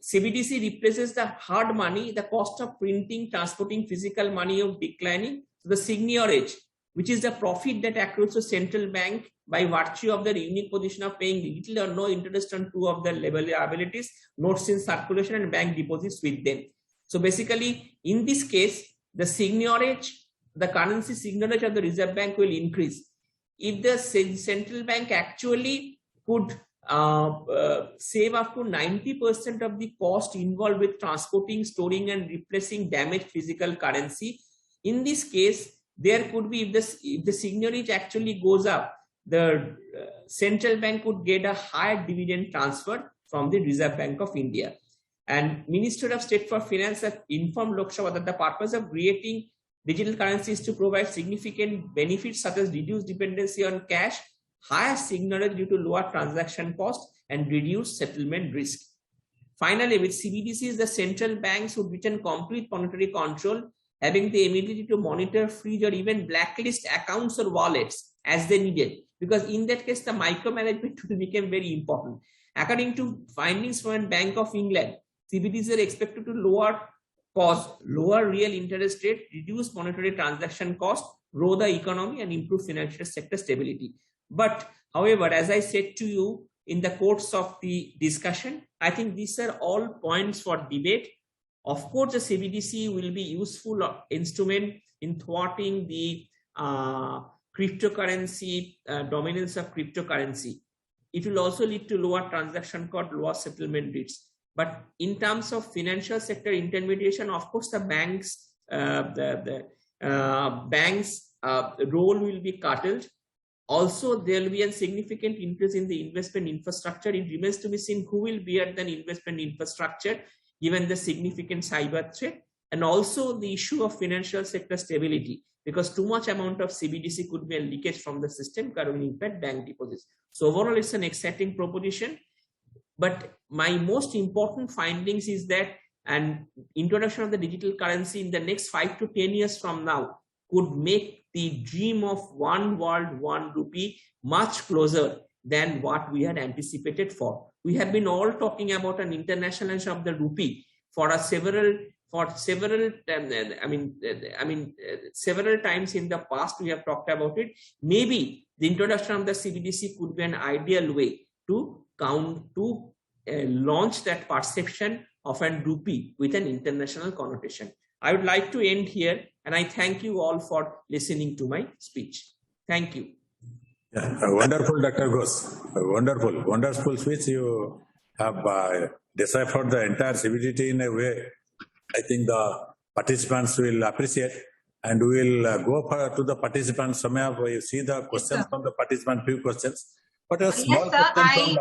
CBDC replaces the hard money, the cost of printing, transporting physical money of declining. So the seigniorage, which is the profit that accrues to central bank by virtue of their unique position of paying little or no interest on two of their liabilities, notes in circulation and bank deposits with them. So basically, in this case, the seigniorage, the currency seigniorage of the Reserve Bank will increase. If the central bank actually could save up to 90% of the cost involved with transporting, storing and replacing damaged physical currency, in this case, there could be, if the seigniorage actually goes up, the central bank would get a higher dividend transfer from the Reserve Bank of India. And Minister of State for Finance have informed Lok Sabha that the purpose of creating digital currency is to provide significant benefits such as reduced dependency on cash, higher seigniorage due to lower transaction cost, and reduced settlement risk. Finally, with CBDCs, the central banks would retain complete monetary control, having the ability to monitor, freeze, or even blacklist accounts or wallets as they needed. Because in that case, the micromanagement will become very important. According to findings from the Bank of England, CBDCs are expected to lower cost, lower real interest rate, reduce monetary transaction cost, grow the economy, and improve financial sector stability. But however, as I said to you in the course of the discussion, I think these are all points for debate. Of course, the CBDC will be useful instrument in thwarting the cryptocurrency, dominance of cryptocurrency. It will also lead to lower transaction cost, lower settlement rates. But in terms of financial sector intermediation, of course, the banks, role will be curtailed. Also, there will be a significant increase in the investment infrastructure. It remains to be seen who will bear the investment infrastructure given the significant cyber threat, and also the issue of financial sector stability, because too much amount of CBDC could be a leakage from the system, currently impact bank deposits. So overall, it's an exciting proposition. But my most important findings is that an introduction of the digital currency in the next 5 to 10 years from now could make the dream of one world, one rupee much closer, than what we had anticipated for. We have been all talking about an internationalization of the rupee for several times in the past. We have talked about it. Maybe the introduction of the CBDC could be an ideal way to launch that perception of an rupee with an international connotation. I would like to end here, and I thank you all for listening to my speech. Thank you. Yeah, wonderful, Dr. Ghosh. Wonderful speech. You have deciphered the entire CBDT in a way I think the participants will appreciate, and we will go to the participants. Soumya, you see the questions from the participants, few questions. But a small question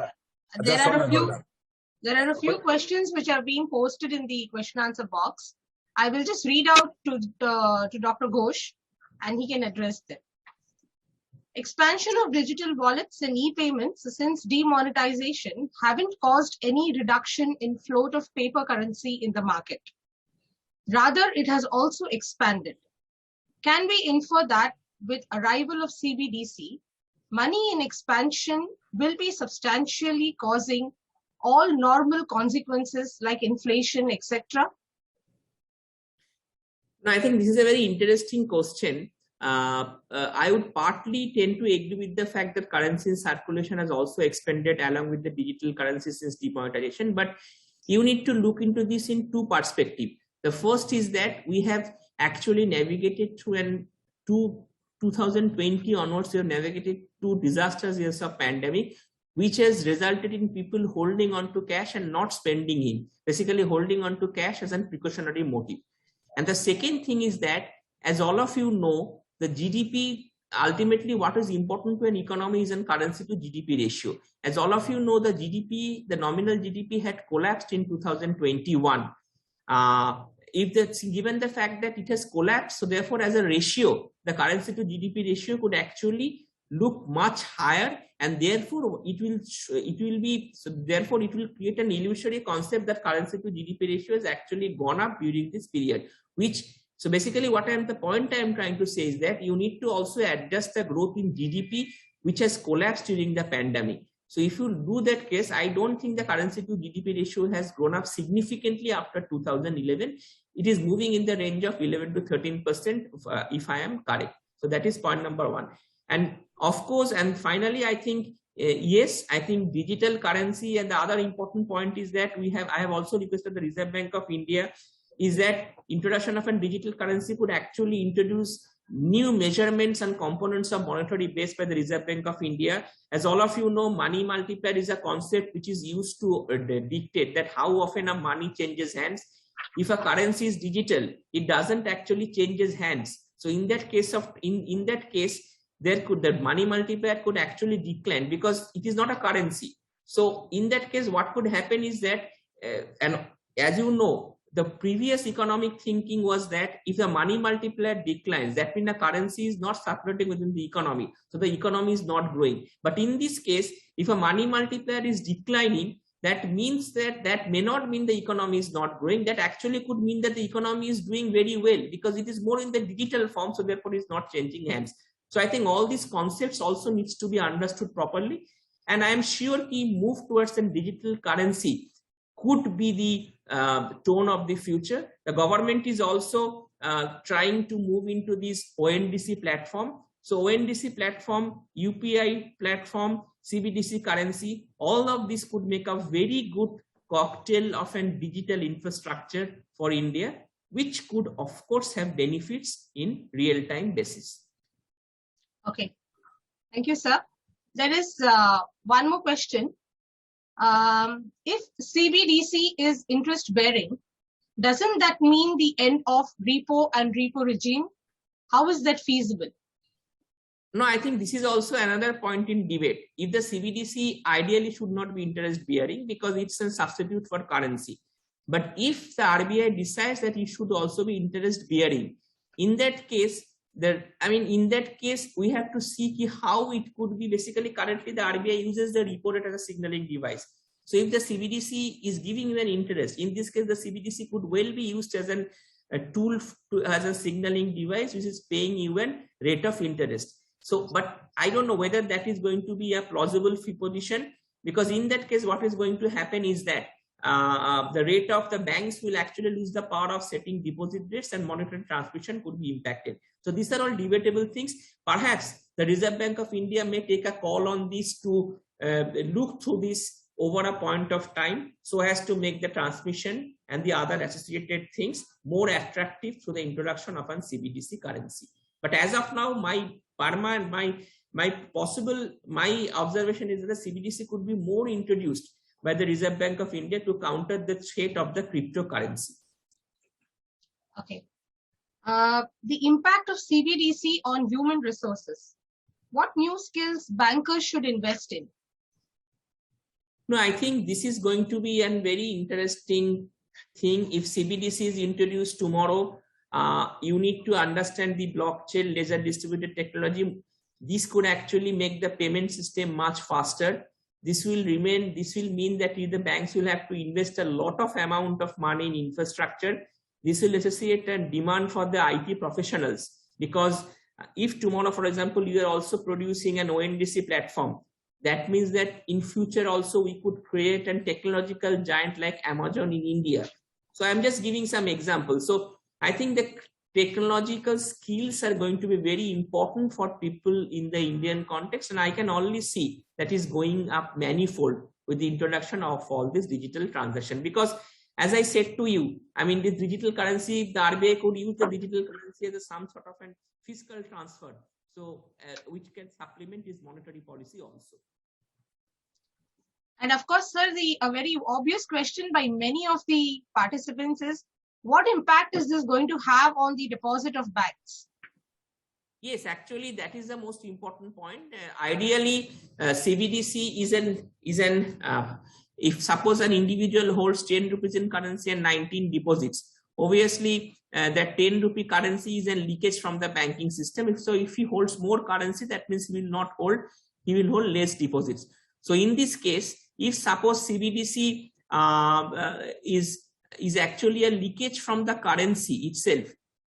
there are a few questions which are being posted in the question answer box. I will just read out to Dr. Ghosh, and he can address them. Expansion of digital wallets and e-payments since demonetization haven't caused any reduction in float of paper currency in the market. Rather, it has also expanded. Can we infer that with arrival of CBDC, money in expansion will be substantially causing all normal consequences like inflation, etc.? No, I think this is a very interesting question. I would partly tend to agree with the fact that currency circulation has also expanded along with the digital currency since demonetization, but you need to look into this in two perspectives. The first is that we have actually navigated through 2020 onwards, we have navigated two disastrous years of pandemic, which has resulted in people holding on to cash and not spending it, basically holding on to cash as a precautionary motive. And the second thing is that, as all of you know, the GDP, ultimately what is important to an economy is a currency to GDP ratio. As all of you know, the GDP, the nominal GDP had collapsed in 2021. If that's given the fact that it has collapsed, so therefore as a ratio, the currency to GDP ratio could actually look much higher, and therefore it will create an illusory concept that currency to GDP ratio has actually gone up during this period, so basically the point I am trying to say is that you need to also adjust the growth in GDP, which has collapsed during the pandemic. So if you do that case, I don't think the currency to GDP ratio has grown up significantly after 2011. It is moving in the range of 11 to 13%, if I am correct. So that is point number one. And of course, and finally, I think, yes, I think digital currency, and the other important point is that I have also requested the Reserve Bank of India is that introduction of a digital currency could actually introduce new measurements and components of monetary base by the Reserve Bank of India. As all of you know, money multiplier is a concept which is used to dictate that how often a money changes hands. If a currency is digital, it doesn't actually changes hands. So in that case the money multiplier could actually decline because it is not a currency. So in that case, what could happen is that, and as you know, the previous economic thinking was that if the money multiplier declines, that means the currency is not circulating within the economy, so the economy is not growing. But in this case, if a money multiplier is declining, that means that may not mean the economy is not growing. That actually could mean that the economy is doing very well because it is more in the digital form, so therefore it is not changing hands. So I think all these concepts also needs to be understood properly, and I am sure the move towards a digital currency could be the tone of the future. The government is also trying to move into this ONDC platform. So ONDC platform, UPI platform, CBDC currency, all of this could make a very good cocktail of a digital infrastructure for India, which could of course have benefits in real-time basis. Okay, thank you, sir. There is one more question. If CBDC is interest bearing, doesn't that mean the end of repo and repo regime? How is that feasible? No, I think this is also another point in debate. If the CBDC ideally should not be interest bearing because it's a substitute for currency. But if the RBI decides that it should also be interest bearing, in that case, we have to see how it could be. Basically, currently the RBI uses the repo rate as a signaling device. So if the CBDC is giving you an interest, in this case, the CBDC could well be used as a tool as a signaling device, which is paying you a rate of interest. So, but I don't know whether that is going to be a plausible position, because in that case, what is going to happen is that the rate of the banks will actually lose the power of setting deposit rates, and monetary transmission could be impacted. So these are all debatable things. Perhaps the Reserve Bank of India may take a call on this to look through this over a point of time, so as to make the transmission and the other associated things more attractive through the introduction of an CBDC currency. But as of now, my observation is that the CBDC could be more introduced by the Reserve Bank of India to counter the threat of the cryptocurrency. Okay. The impact of CBDC on human resources. What new skills bankers should invest in? No, I think this is going to be a very interesting thing. If CBDC is introduced tomorrow, you need to understand the blockchain ledger distributed technology. This could actually make the payment system much faster. This will mean that the banks will have to invest a lot of amount of money in infrastructure. This will necessitate a demand for the IT professionals, because if tomorrow, for example, you are also producing an ONDC platform, that means that in future also we could create a technological giant like Amazon in India. So I'm just giving some examples. So I think the technological skills are going to be very important for people in the Indian context, and I can only see that is going up manifold with the introduction of all this digital transaction. Because as I said to you, I mean, this digital currency, the RBI could use the digital currency as some sort of a fiscal transfer, so which can supplement its monetary policy also. And of course, sir, a very obvious question by many of the participants is, what impact is this going to have on the deposit of banks? Yes, actually, that is the most important point. Ideally, CBDC is an if suppose an individual holds 10 rupees in currency and 19 deposits, obviously that 10 rupee currency is a leakage from the banking system. So if he holds more currency, that means he will hold less deposits. So in this case, if suppose CBDC is actually a leakage from the currency itself,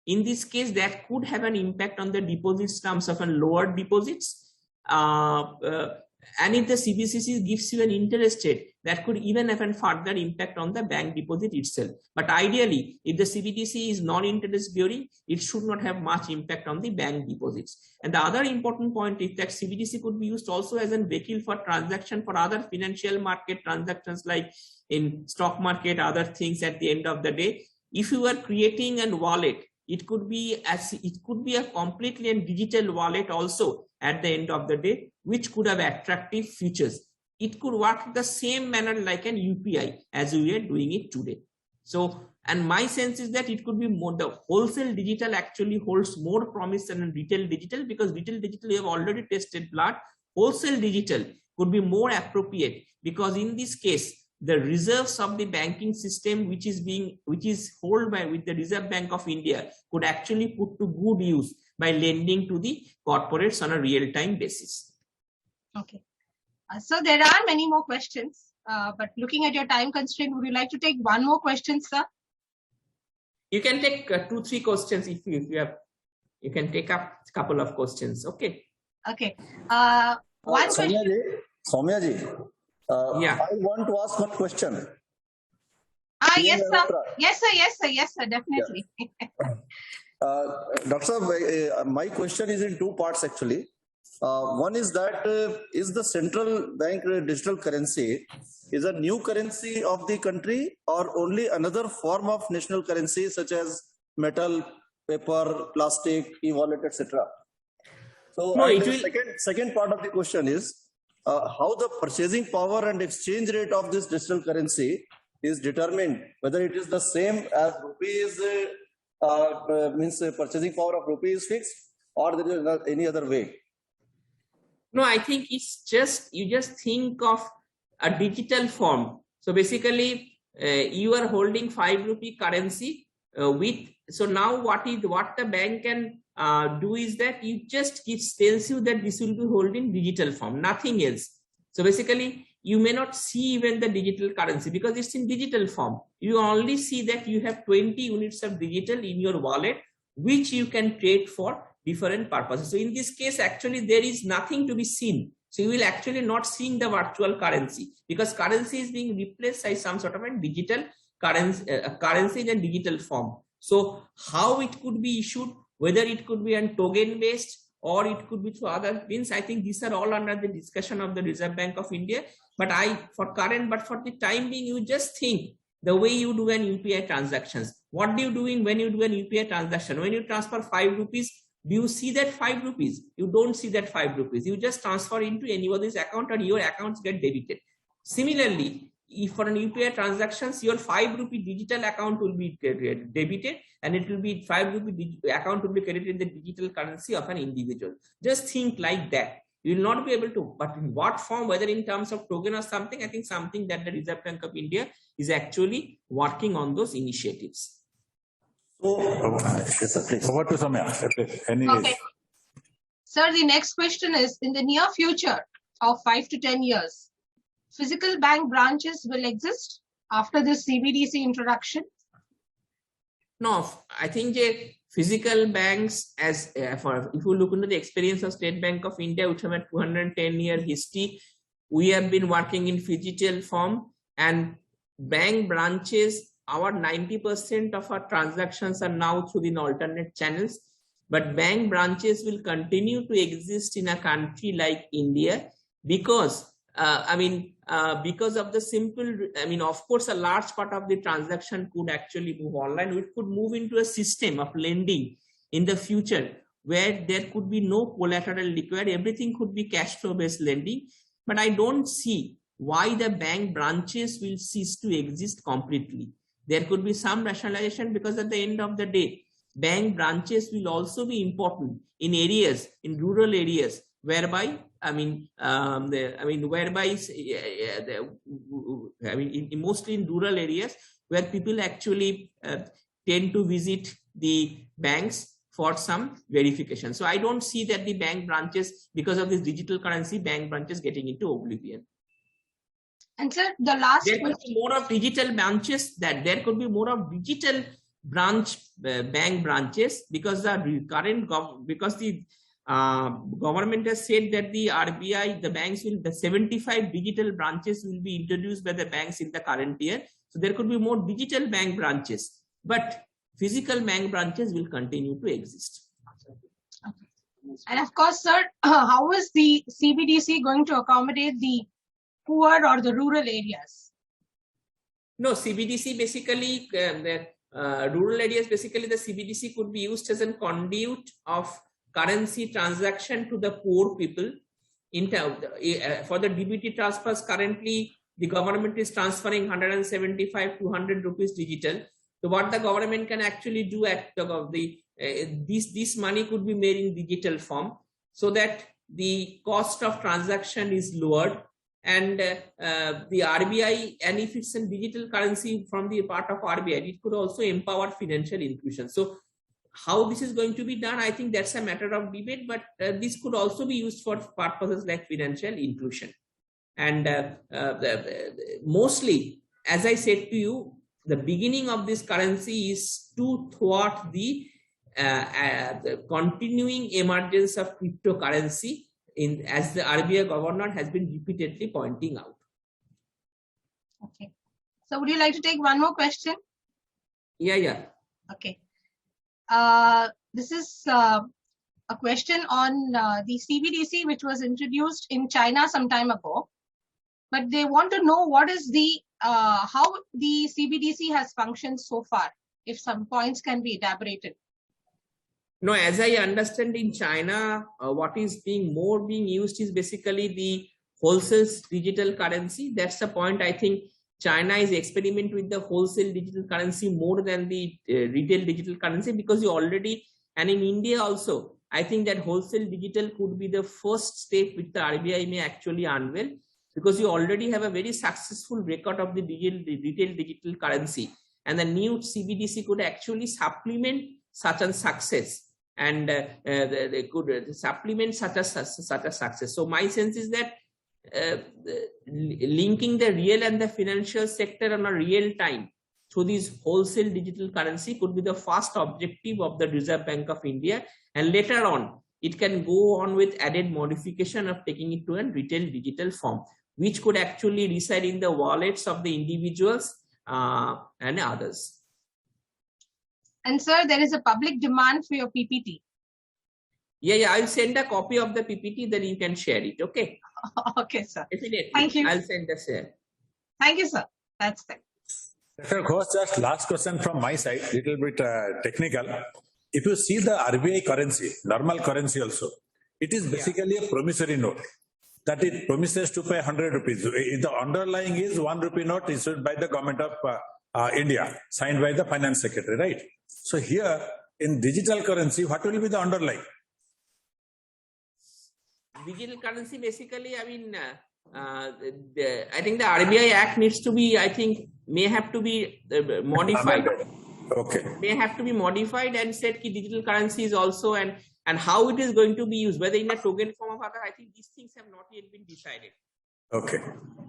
in this case, that could have an impact on the deposits terms of a lower deposits. And if the CBDC gives you an interest rate, that could even have a further impact on the bank deposit itself. But ideally, if the CBDC is non-interest bearing, it should not have much impact on the bank deposits. And the other important point is that CBDC could be used also as a vehicle for transaction for other financial market transactions, like in stock market, other things at the end of the day. If you are creating a wallet, it could be a completely digital wallet also at the end of the day, which could have attractive features. It could work the same manner like an UPI as we are doing it today. So, and my sense is that it could be more, the wholesale digital actually holds more promise than retail digital, because retail digital we have already tested blood. Wholesale digital could be more appropriate, because in this case, the reserves of the banking system, which is held by with the Reserve Bank of India, could actually put to good use by lending to the corporates on a real-time basis. Okay. So there are many more questions, but looking at your time constraint, would you like to take one more question, sir? You can take 2-3 questions if you have. You can take up a couple of questions. Okay. Okay. One question. Soumya ji. Yeah. I want to ask one question. Yes, sir. Yes, sir. Definitely. Doctor, my question is in 2 parts actually. One is that is the central bank digital currency is a new currency of the country, or only another form of national currency such as metal, paper, plastic, e-wallet, etc. So no, second part of the question is how the purchasing power and exchange rate of this digital currency is determined, whether it is the same as rupee is means purchasing power of rupee is fixed, or there is any other way. No, I think it's just, you just think of a digital form. So basically, you are holding 5 rupee currency so now what the bank can do is that you just tells you that this will be held in digital form, nothing else. So basically, you may not see even the digital currency because it's in digital form. You only see that you have 20 units of digital in your wallet, which you can trade for different purposes. So in this case, actually, there is nothing to be seen. So you will actually not seeing the virtual currency, because currency is being replaced by some sort of a digital currency in a digital form. So how it could be issued, whether it could be a token based or it could be through other means, I think these are all under the discussion of the Reserve Bank of India. But for the time being, you just think the way you do an UPI transactions. What do you do when you do an UPI transaction? When you transfer 5 rupees, do you see that 5 rupees? You don't see that 5 rupees. You just transfer into anybody's account and your accounts get debited. Similarly, if for an UPI transactions, your 5 rupee digital account will be debited, and it will be 5 rupee account will be credited in the digital currency of an individual. Just think like that. You will not be able to, but in what form, whether in terms of token or something, I think something that the Reserve Bank of India is actually working on those initiatives. So, over to Soumya. Okay. Sir, the next question is, in the near future of 5 to 10 years, physical bank branches will exist after this CBDC introduction? No, I think physical banks, as if you look into the experience of State Bank of India, which have a 210-year history, we have been working in phygital form, and bank branches, our 90% of our transactions are now through the alternate channels. But bank branches will continue to exist in a country like India because because of the simple, of course, a large part of the transaction could actually move online. We could move into a system of lending in the future where there could be no collateral required. Everything could be cash flow based lending. But I don't see why the bank branches will cease to exist completely. There could be some rationalization, because at the end of the day, bank branches will also be important in areas, in rural areas, whereby mostly in rural areas where people actually tend to visit the banks for some verification. So I don't see that the bank branches, because of this digital currency, bank branches getting into oblivion. And sir, the last there could be more of digital branches, that there could be more of digital bank branches, because the current government has said that the RBI, the 75 digital branches will be introduced by the banks in the current year. So there could be more digital bank branches, but physical bank branches will continue to exist. And of course, sir, how is the CBDC going to accommodate the poor or the rural areas? No, CBDC basically, rural areas, basically the CBDC could be used as a conduit of currency transaction to the poor people. For the DBT transfers, currently the government is transferring 175 to 100 rupees digital. So what the government can actually do this money could be made in digital form, so that the cost of transaction is lowered, and the RBI, and if it's a digital currency from the part of RBI, it could also empower financial inclusion. So how this is going to be done, I think that's a matter of debate, but this could also be used for purposes like financial inclusion. And mostly, as I said to you, the beginning of this currency is to thwart the continuing emergence of cryptocurrency, as the RBI governor has been repeatedly pointing out. Okay. So would you like to take one more question? Yeah. Okay. This is a question on the CBDC, which was introduced in China some time ago. But they want to know what is the how the CBDC has functioned so far, if some points can be elaborated. No, as I understand, in China, what is being used is basically the wholesale digital currency. That's the point. I think China is experimenting with the wholesale digital currency more than the retail digital currency, because you already, and in India also, I think that wholesale digital could be the first step which the RBI may actually unveil, because you already have a very successful record of the retail digital currency, and the new CBDC could actually supplement such a success, and they could supplement such a success. So my sense is that linking the real and the financial sector on a real time through this wholesale digital currency could be the first objective of the Reserve Bank of India, and later on it can go on with added modification of taking it to a retail digital form, which could actually reside in the wallets of the individuals and others. And sir, there is a public demand for your PPT. Yeah, I'll send a copy of the PPT, then you can share it. Okay. Okay, sir. Definitely. Thank you. I'll send the share. Thank you, sir. That's it. Dr. Ghosh, just last question from my side, little bit technical. If you see the RBI currency, normal currency also, it is basically a promissory note that it promises to pay 100 rupees. The underlying is 1 rupee note issued by the government of India, signed by the finance secretary, right? So here in digital currency, what will be the underlying? Digital currency, basically, I mean, I think the RBI Act needs to be, I think, may have to be modified. Okay. May have to be modified and said that digital currency is also, and how it is going to be used, whether in a token form or other. I think these things have not yet been decided. Okay.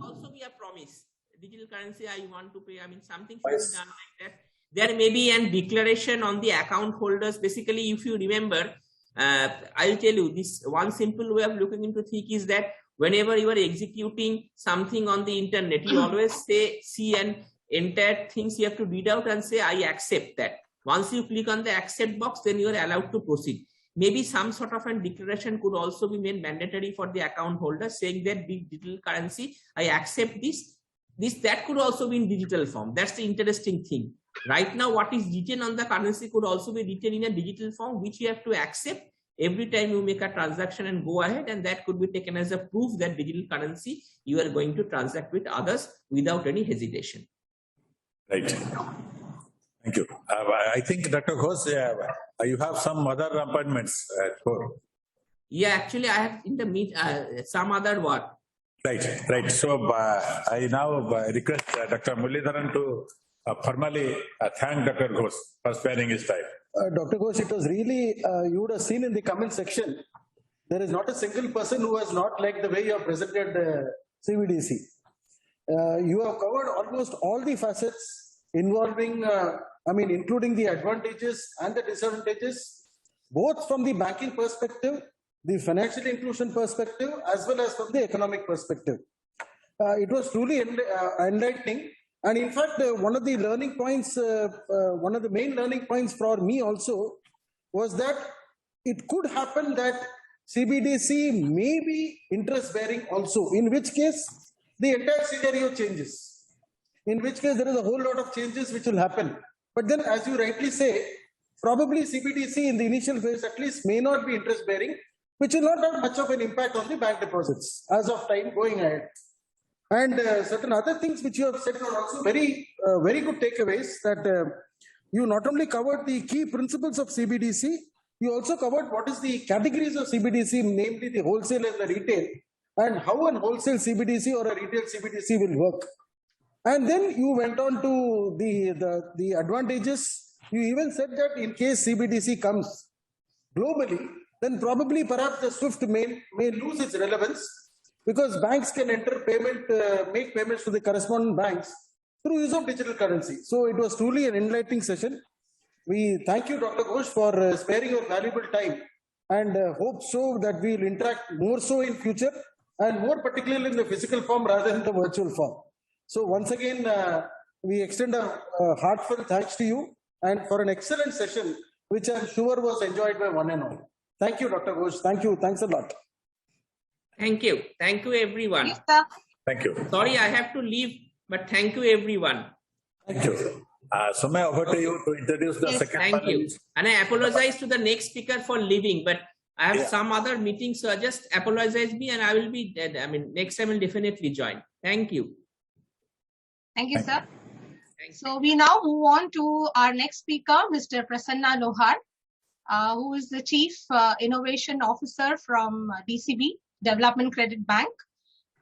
Also be a promise. Digital currency, I want to pay. I mean, something should be done like that. There may be a declaration on the account holders. Basically, if you remember, I'll tell you this one simple way of looking into things is that whenever you are executing something on the internet, you always see an entire things you have to read out and say, I accept that. Once you click on the accept box, then you are allowed to proceed. Maybe some sort of a declaration could also be made mandatory for the account holder, saying that the digital currency, I accept this. That could also be in digital form. That's the interesting thing. Right now, what is written on the currency could also be written in a digital form, which you have to accept every time you make a transaction and go ahead, and that could be taken as a proof that digital currency you are going to transact with others without any hesitation. Right. Thank you. I think Dr. Ghosh, you have some other appointments at 4. Yeah, actually, I have in the some other work. Right. So I now request Dr. Muralidharan to formally thank Dr. Ghosh for sparing his time. Dr. Ghosh, it was really, you would have seen in the comment section, there is not a single person who has not liked the way you have presented CBDC. You have covered almost all the facets involving, including the advantages and the disadvantages, both from the banking perspective, the financial inclusion perspective, as well as from the economic perspective. It was truly enlightening. And in fact, one of the learning points, one of the main learning points for me also was that it could happen that CBDC may be interest bearing also, in which case the entire scenario changes. In which case there is a whole lot of changes which will happen. But then, as you rightly say, probably CBDC in the initial phase at least may not be interest bearing, which will not have much of an impact on the bank deposits as of time going ahead. And certain other things which you have said are also very good takeaways, that you not only covered the key principles of CBDC, you also covered what is the categories of CBDC, namely the wholesale and the retail, and how an wholesale CBDC or a retail CBDC will work. And then you went on to the advantages. You even said that in case CBDC comes globally, then probably perhaps the SWIFT may lose its relevance, because banks can make payments to the correspondent banks through use of digital currency. So it was truly an enlightening session. We thank you, Dr. Ghosh, for sparing your valuable time, and hope so that we will interact more so in future, and more particularly in the physical form rather than the virtual form. So once again, we extend a heartfelt thanks to you, and for an excellent session, which I'm sure was enjoyed by one and all. Thank you, Dr. Ghosh. Thank you. Thanks a lot. Thank you. Thank you, everyone. Yes, sir. Thank you. Sorry, I have to leave, but thank you, everyone. Thank you. Soumya, over to you to introduce the second Thank you. panelist. And I apologize to the next speaker for leaving, but I have some other meetings, so just apologize me, and I will be dead. I mean, next time I will definitely join. Thank you. Thank you, sir. So we now move on to our next speaker, Mr. Prasanna Lohar, who is the Chief Innovation Officer from DCB, Development Credit Bank.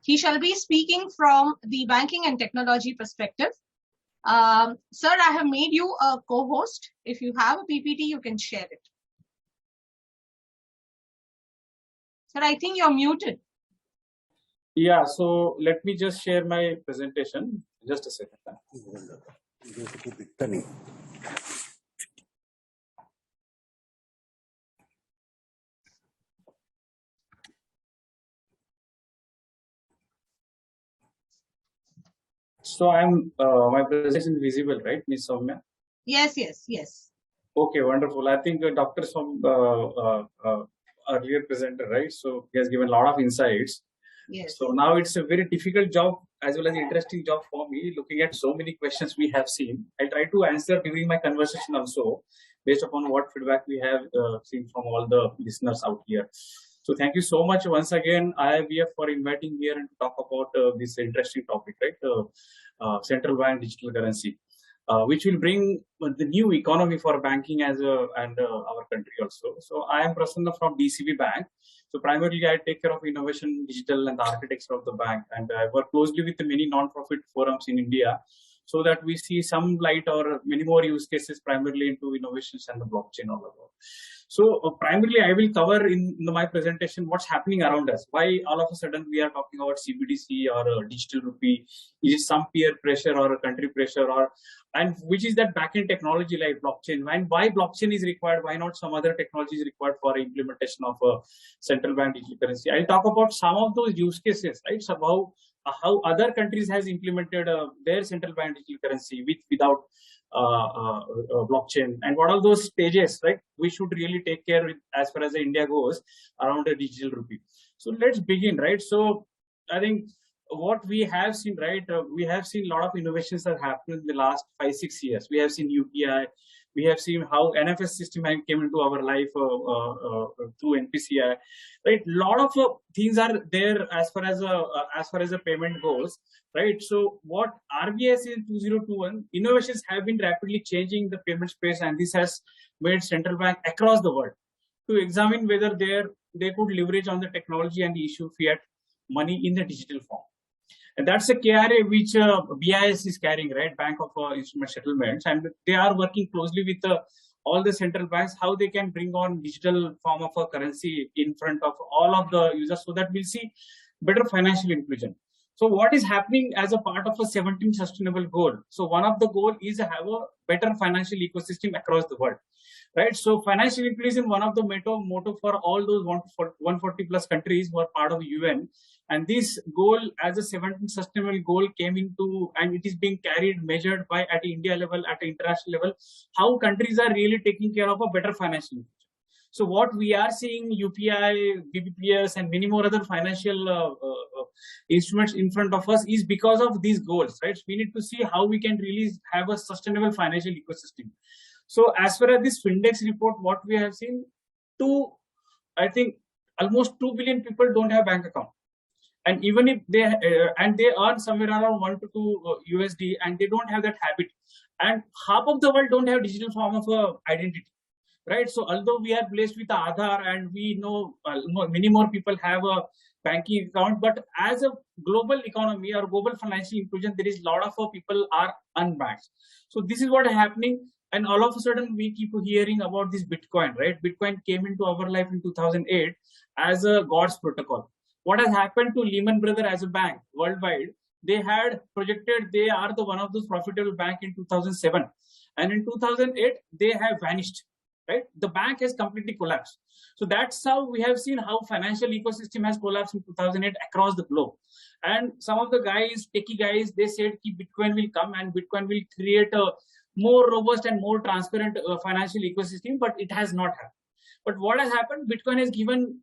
He shall be speaking from the banking and technology perspective. Sir, I have made you a co-host. If you have a PPT, you can share it. Sir, I think you're muted. Yeah, so let me just share my presentation. Just a second. So my presentation is visible, right, Ms. Soumya? Yes, yes, yes. Okay, wonderful. I think Dr. Earlier presenter, right? So he has given a lot of insights. Yes. So now it's a very difficult job as well as interesting job for me, looking at so many questions we have seen. I'll try to answer during my conversation also, based upon what feedback we have seen from all the listeners out here. So thank you so much once again, IIBF, for inviting me here and to talk about this interesting topic, right? Central bank digital currency. Which will bring the new economy for banking and our country also. So I am Prasanna from DCB Bank. So primarily I take care of innovation, digital and the architecture of the bank, and I work closely with the many non-profit forums in India so that we see some light or many more use cases primarily into innovations and the blockchain all about. So primarily I will cover in my presentation what's happening around us. Why all of a sudden we are talking about CBDC or digital rupee? Is it some peer pressure or a country pressure, and which is that backend technology like blockchain? And why blockchain is required? Why not some other technology is required for implementation of a central bank digital currency? I'll talk about some of those use cases, right? So how other countries has implemented their central bank digital currency without blockchain, and what are those stages, right? We should really take care with, as far as India goes, around a digital rupee. So let's begin, right? So I think what we have seen, right? We have seen a lot of innovations that happened in the last 5-6 years. We have seen UPI. We have seen how NFS system came into our life through NPCI. Right, lot of things are there as far as a payment goes. Right, so what RBI says in 2021, innovations have been rapidly changing the payment space, and this has made central bank across the world to examine whether they could leverage on the technology and issue fiat money in the digital form. And that's a KRA which BIS is carrying, right? Bank of Instrument Settlements, and they are working closely with all the central banks, how they can bring on digital form of a currency in front of all of the users, so that we'll see better financial inclusion. So what is happening as a part of a 17 sustainable goal? So one of the goal is to have a better financial ecosystem across the world. Right, so financial inclusion, one of the motto for all those 140 plus countries who are part of UN, and this goal as a 17th sustainable goal came into, and it is being carried, measured by at India level, at international level, how countries are really taking care of a better financial inclusion. So what we are seeing, UPI, BBPS, and many more other financial instruments in front of us is because of these goals, right? So we need to see how we can really have a sustainable financial ecosystem. So as far as this Findex report, what we have seen, I think almost 2 billion people don't have bank account, and even if they earn somewhere around 1 to 2 USD, and they don't have that habit, and half of the world don't have digital form of identity, right? So although we are blessed with Aadhaar, and we know many more people have a banking account, but as a global economy or global financial inclusion, there is a lot of people are unbanked. So this is what is happening. And all of a sudden, we keep hearing about this Bitcoin, right? Bitcoin came into our life in 2008 as a God's protocol. What has happened to Lehman Brothers as a bank worldwide? They had projected they are the one of those profitable bank in 2007. And in 2008, they have vanished, right? The bank has completely collapsed. So that's how we have seen how financial ecosystem has collapsed in 2008 across the globe. And some of the guys, techie guys, they said Bitcoin will come and Bitcoin will create a more robust and more transparent financial ecosystem, but it has not happened. But what has happened? Bitcoin has given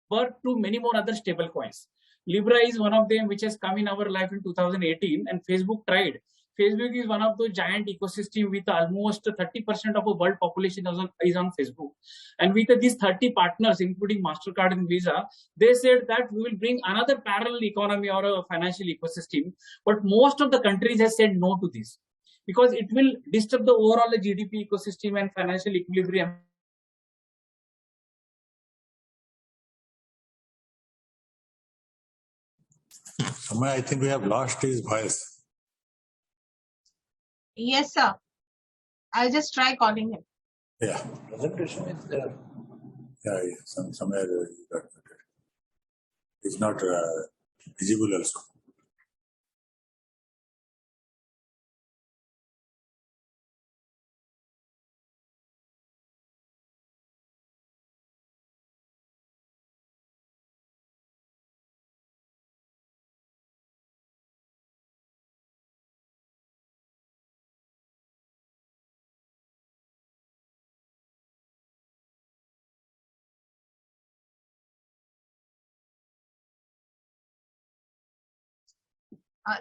birth to many more other stable coins. Libra is one of them which has come in our life in 2018, and Facebook tried. Facebook is one of those giant ecosystem with almost 30% of the world population is on Facebook. And with these 30 partners, including MasterCard and Visa, they said that we will bring another parallel economy or a financial ecosystem. But most of the countries have said no to this, because it will disturb the overall GDP ecosystem and financial equilibrium. Soumya, I think we have lost his voice. Yes, sir. I'll just try calling him. Yeah. Presentation is there. Yeah, somewhere it's not visible also.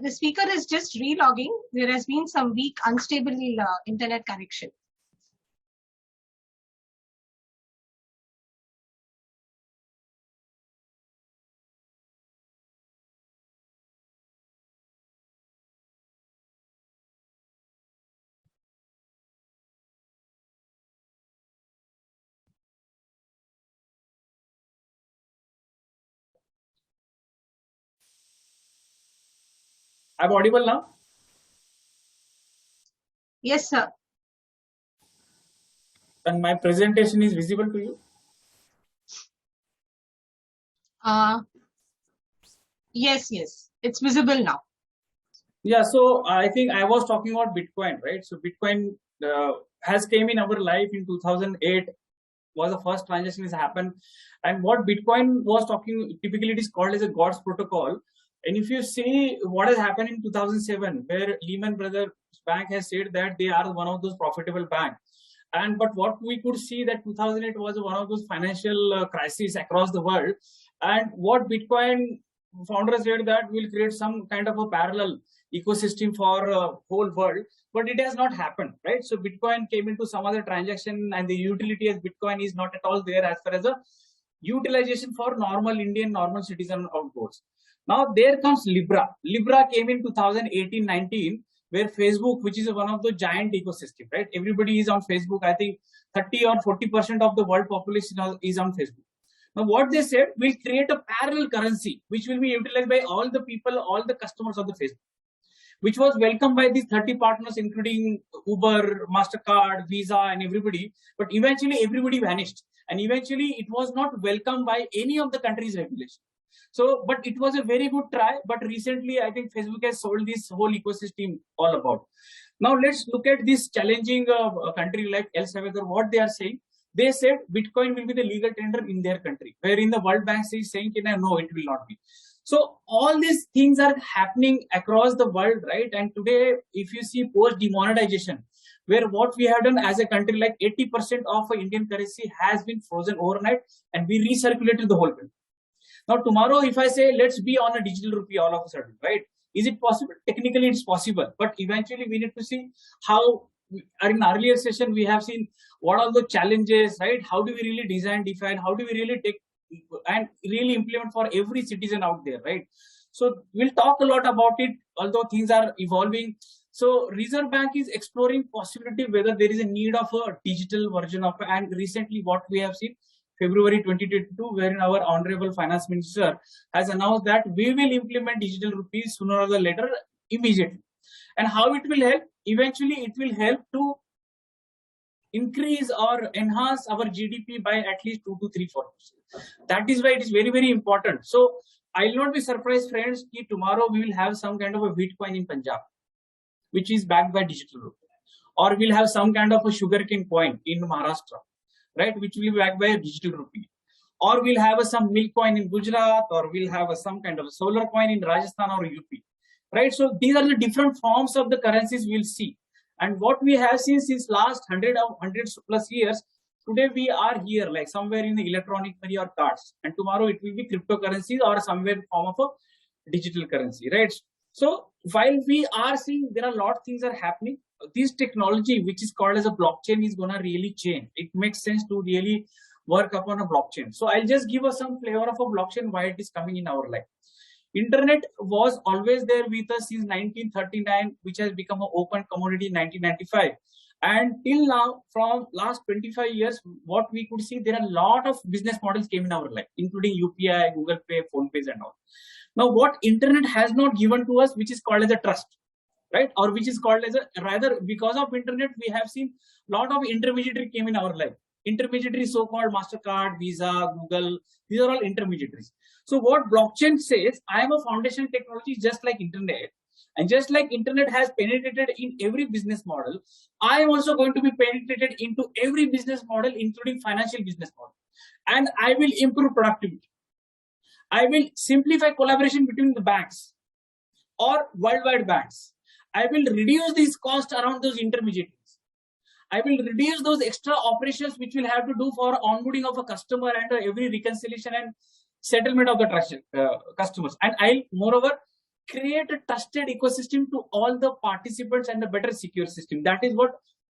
The speaker is just relogging. There has been some weak, unstable internet connection. I'm audible now? Yes, sir. And my presentation is visible to you? Yes, it's visible now. Yeah, so I think I was talking about Bitcoin, right? So Bitcoin has came in our life in 2008, was the first transaction has happened. And what Bitcoin was talking, typically it is called as a God's protocol. And if you see what has happened in 2007, where Lehman Brothers Bank has said that they are one of those profitable banks. But what we could see that 2008 was one of those financial crises across the world. And what Bitcoin founders said that will create some kind of a parallel ecosystem for whole world, but it has not happened, right? So Bitcoin came into some other transaction, and the utility as Bitcoin is not at all there as far as a utilization for normal Indian normal citizen outgoes. Now there comes Libra. Libra came in 2018-19, where Facebook, which is one of the giant ecosystem, right? Everybody is on Facebook. I think 30 or 40% of the world population is on Facebook. Now what they said, we'll create a parallel currency which will be utilized by all the people, all the customers of the Facebook, which was welcomed by these 30 partners, including Uber, MasterCard, Visa, and everybody. But eventually everybody vanished. And eventually it was not welcomed by any of the country's regulation. So, but it was a very good try. But recently, I think Facebook has sold this whole ecosystem all about. Now let's look at this challenging country like El Salvador, what they are saying. They said Bitcoin will be the legal tender in their country, wherein the World Bank is saying, no, it will not be. So all these things are happening across the world, right? And today, if you see post-demonetization, where what we have done as a country, like 80% of Indian currency has been frozen overnight, and we recirculated the whole country. Now tomorrow, if I say, let's be on a digital rupee all of a sudden, right? Is it possible? Technically, it's possible. But eventually, we need to see how, in earlier session, we have seen what are the challenges, right? How do we really design, define? How do we really take and really implement for every citizen out there, right? So we'll talk a lot about it, although things are evolving. So Reserve Bank is exploring possibility whether there is a need of a digital version of, and recently what we have seen, February 2022, wherein our Honorable Finance Minister has announced that we will implement digital rupees sooner or later, immediately. And how it will help? Eventually, it will help to increase or enhance our GDP by at least 2 to 3-4%. That is why it is very, very important. So I will not be surprised, friends, that tomorrow we will have some kind of a Bitcoin in Punjab, which is backed by digital rupee. Or we'll have some kind of a sugarcane coin in Maharashtra, right, which will be backed by a digital rupee. Or we'll have some milk coin in Gujarat, or we'll have some kind of a solar coin in Rajasthan or UP, right? So these are the different forms of the currencies we'll see. And what we have seen since last 100 plus years, today we are here, like somewhere in the electronic money or cards. And tomorrow it will be cryptocurrencies or somewhere in form of a digital currency, right? So while we are seeing there are a lot of things are happening, this technology, which is called as a blockchain, is going to really change. It makes sense to really work upon a blockchain. So I'll just give us some flavor of a blockchain, why it is coming in our life. Internet was always there with us since 1939, which has become an open commodity in 1995. And till now, from last 25 years, what we could see, there are a lot of business models came in our life, including UPI, Google Pay, Phone Pays and all. Now, what internet has not given to us, which is called as a trust, right? Or which is called as a, rather, because of internet, we have seen a lot of intermediary came in our life. Intermediaries, so-called MasterCard, Visa, Google, these are all intermediaries. So what blockchain says, I am a foundation technology just like internet. And just like internet has penetrated in every business model, I am also going to be penetrated into every business model, including financial business model. And I will improve productivity. I will simplify collaboration between the banks or worldwide banks. I will reduce these costs around those intermediaries. I will reduce those extra operations which will have to do for onboarding of a customer and every reconciliation and settlement of the customers. And I'll moreover create a trusted ecosystem to all the participants and a better secure system. That is what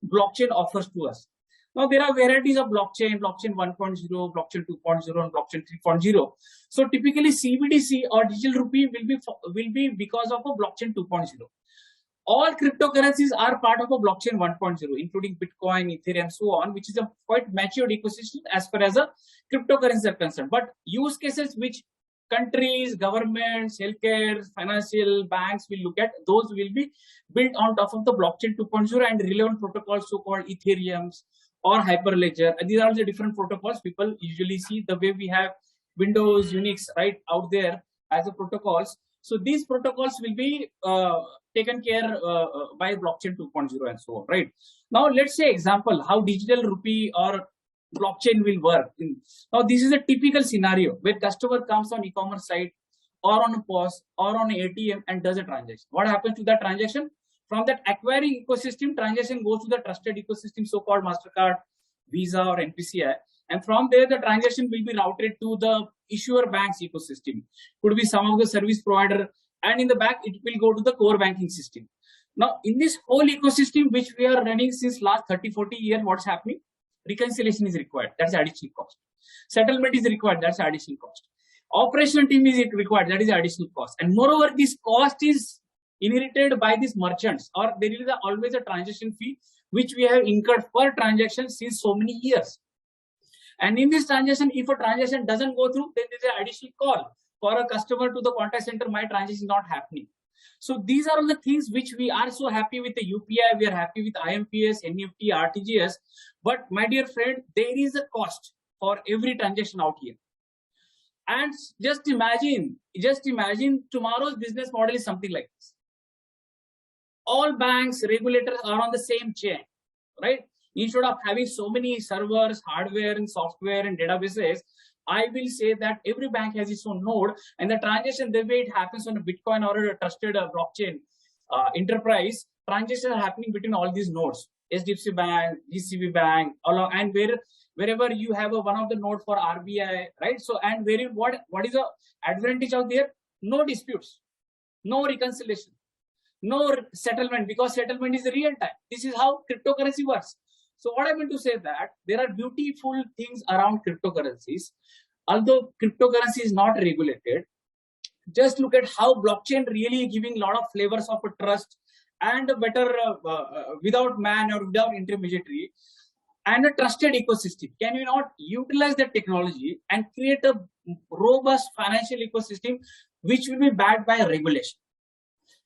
blockchain offers to us. Now, there are varieties of blockchain 1.0, blockchain 2.0, and blockchain 3.0. So typically CBDC or digital rupee will be because of a blockchain 2.0. All cryptocurrencies are part of a blockchain 1.0, including Bitcoin, Ethereum, so on, which is a quite matured ecosystem as far as a cryptocurrencies are concerned. But use cases which countries, governments, healthcare, financial banks will look at, those will be built on top of the blockchain 2.0 and relevant protocols, so-called Ethereums or Hyperledger. And these are the different protocols people usually see, the way we have Windows, Unix, right, out there as a protocols. So these protocols will be taken care by blockchain 2.0 and so on, right? Now, let's say example, how digital rupee or blockchain will work. Now, this is a typical scenario where customer comes on e-commerce site or on a POS or on an ATM and does a transaction. What happens to that transaction? From that acquiring ecosystem, transaction goes to the trusted ecosystem, so-called MasterCard, Visa or NPCI. And from there, the transaction will be routed to the issuer bank's ecosystem. Could be some of the service provider, and in the back, it will go to the core banking system. Now, in this whole ecosystem, which we are running since last 30-40 years, what's happening? Reconciliation is required. That's additional cost. Settlement is required. That's additional cost. Operational team is required. That is additional cost. And moreover, this cost is inherited by these merchants, or there is always a transaction fee which we have incurred per transaction since so many years. And in this transaction, if a transaction doesn't go through, then there is an additional call for a customer to the contact center. My transaction is not happening. So these are all the things which we are so happy with the UPI. We are happy with IMPS, NEFT, RTGS. But my dear friend, there is a cost for every transaction out here. And just imagine tomorrow's business model is something like this. All banks, regulators are on the same chain, right? Instead of having so many servers, hardware and software and databases, I will say that every bank has its own node, and the transaction, the way it happens on a Bitcoin or a trusted blockchain enterprise, transactions are happening between all these nodes. HDFC Bank, GCB Bank, and wherever you have one of the node for RBI, right? So, and what is the advantage out there? No disputes, no reconciliation, no settlement, because settlement is real time. This is how cryptocurrency works. So what I meant to say that there are beautiful things around cryptocurrencies. Although cryptocurrency is not regulated, just look at how blockchain really giving a lot of flavors of a trust and a better without man or without intermediary and a trusted ecosystem. Can you not utilize that technology and create a robust financial ecosystem which will be backed by a regulation?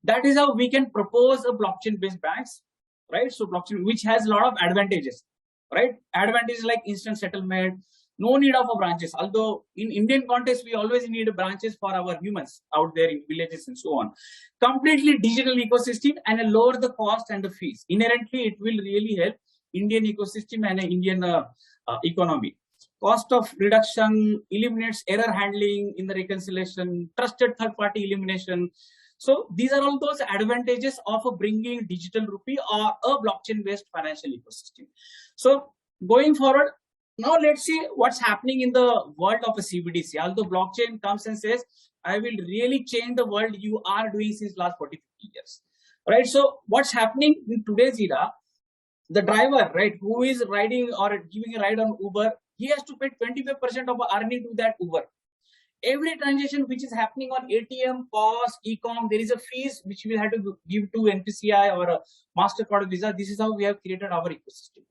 That is how we can propose a blockchain-based banks, right? So blockchain, which has a lot of advantages, right? Advantages like instant settlement, no need of a branches. Although in Indian context, we always need branches for our humans out there in villages and so on. Completely digital ecosystem and lower the cost and the fees. Inherently, it will really help Indian ecosystem and Indian economy. Cost of reduction, eliminates error handling in the reconciliation, trusted third-party elimination. So these are all those advantages of bringing digital rupee or a blockchain-based financial ecosystem. So going forward, now let's see what's happening in the world of a CBDC. Although blockchain comes and says, I will really change the world you are doing since last 40-50 years, right? So what's happening in today's era, the driver, right, who is riding or giving a ride on Uber, he has to pay 25% of earning to that Uber. Every transaction which is happening on ATM, POS, e-com, there is a fees which we have to give to NPCI or a MasterCard Visa. This is how we have created our ecosystem.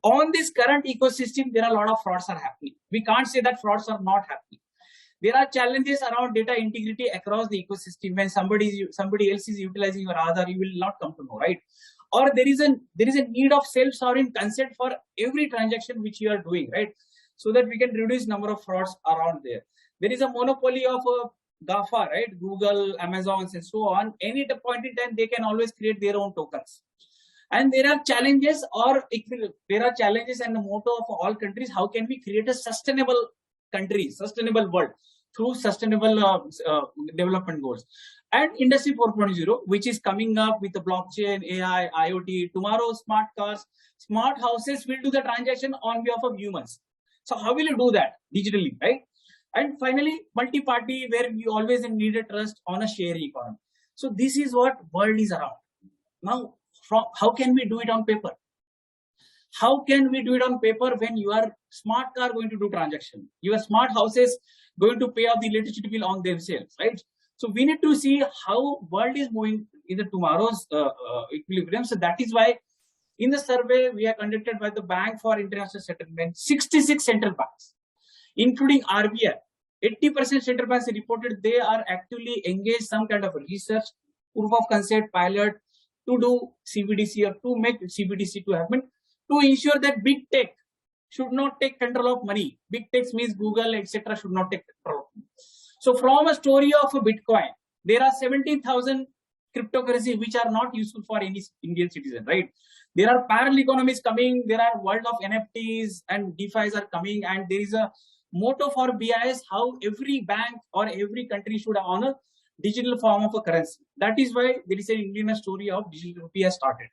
On this current ecosystem, there are a lot of frauds are happening. We can't say that frauds are not happening. There are challenges around data integrity across the ecosystem. When somebody else is utilizing your Aadhaar, you will not come to know, right? Or there is a need of self-sovereign consent for every transaction which you are doing, right? So that we can reduce number of frauds around there. There is a monopoly of GAFA, right? Google, Amazon, and so on. Any point in time, they can always create their own tokens. And there are challenges, and the motto of all countries: how can we create a sustainable country, sustainable world through sustainable development goals? And Industry 4.0, which is coming up with the blockchain, AI, IoT. Tomorrow, smart cars, smart houses will do the transaction on behalf of humans. So how will you do that digitally, right? And finally, multi-party, where you always need a trust on a share economy. So this is what world is around. Now, how can we do it on paper? How can we do it on paper when your smart car going to do transaction? Your smart houses going to pay off the electricity bill on themselves, right? So we need to see how world is moving in the tomorrow's equilibrium. So that is why in the survey we are conducted by the Bank for International Settlement, 66 central banks, including RBI, 80% central banks reported they are actively engaged some kind of research, proof of concept, pilot to do CBDC or to make CBDC to happen, to ensure that big tech should not take control of money. Big tech means Google, etc. should not take control of money. So from a story of a Bitcoin, there are 17,000 cryptocurrencies which are not useful for any Indian citizen, right? There are parallel economies coming, there are world of NFTs and DeFis are coming, and there is a motto for BIS how every bank or every country should own a digital form of a currency. That is why there is an Indian story of digital rupee has started,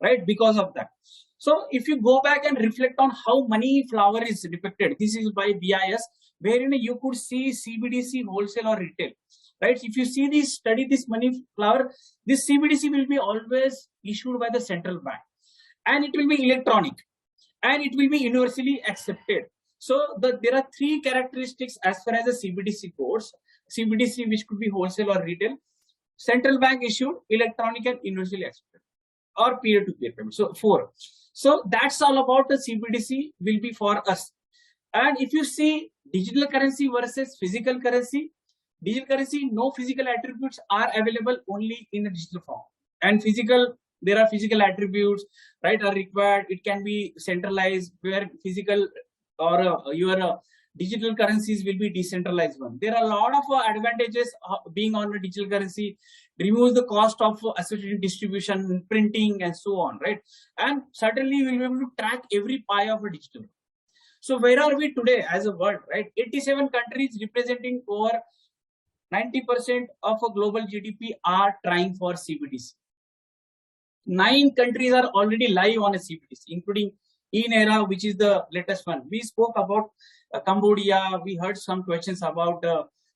right? Because of that. So if you go back and reflect on how money flower is depicted, this is by BIS, wherein you could see CBDC, wholesale or retail, right? If you see this, study this money flower, this CBDC will be always issued by the central bank, and it will be electronic, and it will be universally accepted. So there are three characteristics as far as the CBDC goes. CBDC, which could be wholesale or retail, central bank issued, electronic and universally accepted, or peer-to-peer payment. So 4. So that's all about the CBDC will be for us. And if you see digital currency versus physical currency, no physical attributes are available only in a digital form. And physical, there are physical attributes, right, are required. It can be centralized, where physical or your digital currencies will be decentralized one. There are a lot of advantages being on a digital currency, removes the cost of associated distribution, printing, and so on, right? And certainly we will be able to track every pie of a digital. So where are we today as a world, right? 87 countries representing over 90% of a global GDP are trying for CBDC. 9 countries are already live on a CBDC, including In-Era, which is the latest one. We spoke about Cambodia. We heard some questions about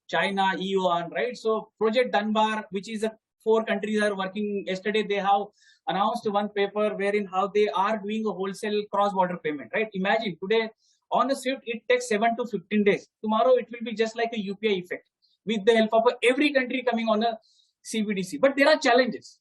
China, EU, right? So Project Dunbar, which is 4 countries are working. Yesterday they have announced one paper wherein how they are doing a wholesale cross-border payment, right? Imagine today on a SWIFT it takes 7 to 15 days. Tomorrow it will be just like a UPI effect with the help of every country coming on a CBDC. But there are challenges.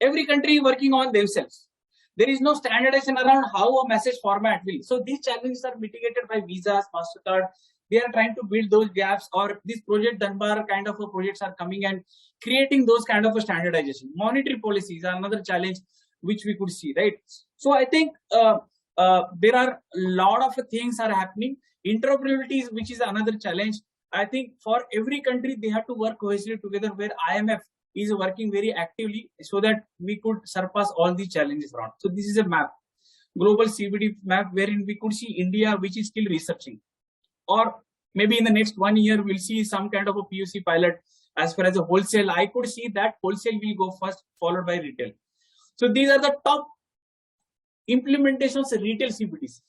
Every country working on themselves. There is no standardization around how a message format will. So these challenges are mitigated by Visas, MasterCard. They are trying to build those gaps, or this Project Dunbar kind of projects are coming and creating those kind of a standardization. Monetary policies are another challenge which we could see, right? So I think there are a lot of things are happening. Interoperability, which is another challenge. I think for every country, they have to work cohesively together, where IMF is working very actively so that we could surpass all these challenges around. So this is a map, global CBD map, wherein we could see India, which is still researching, or maybe in the next 1 year, we'll see some kind of a POC pilot as far as a wholesale. I could see that wholesale will go first, followed by retail. So these are the top implementations of retail CBDC.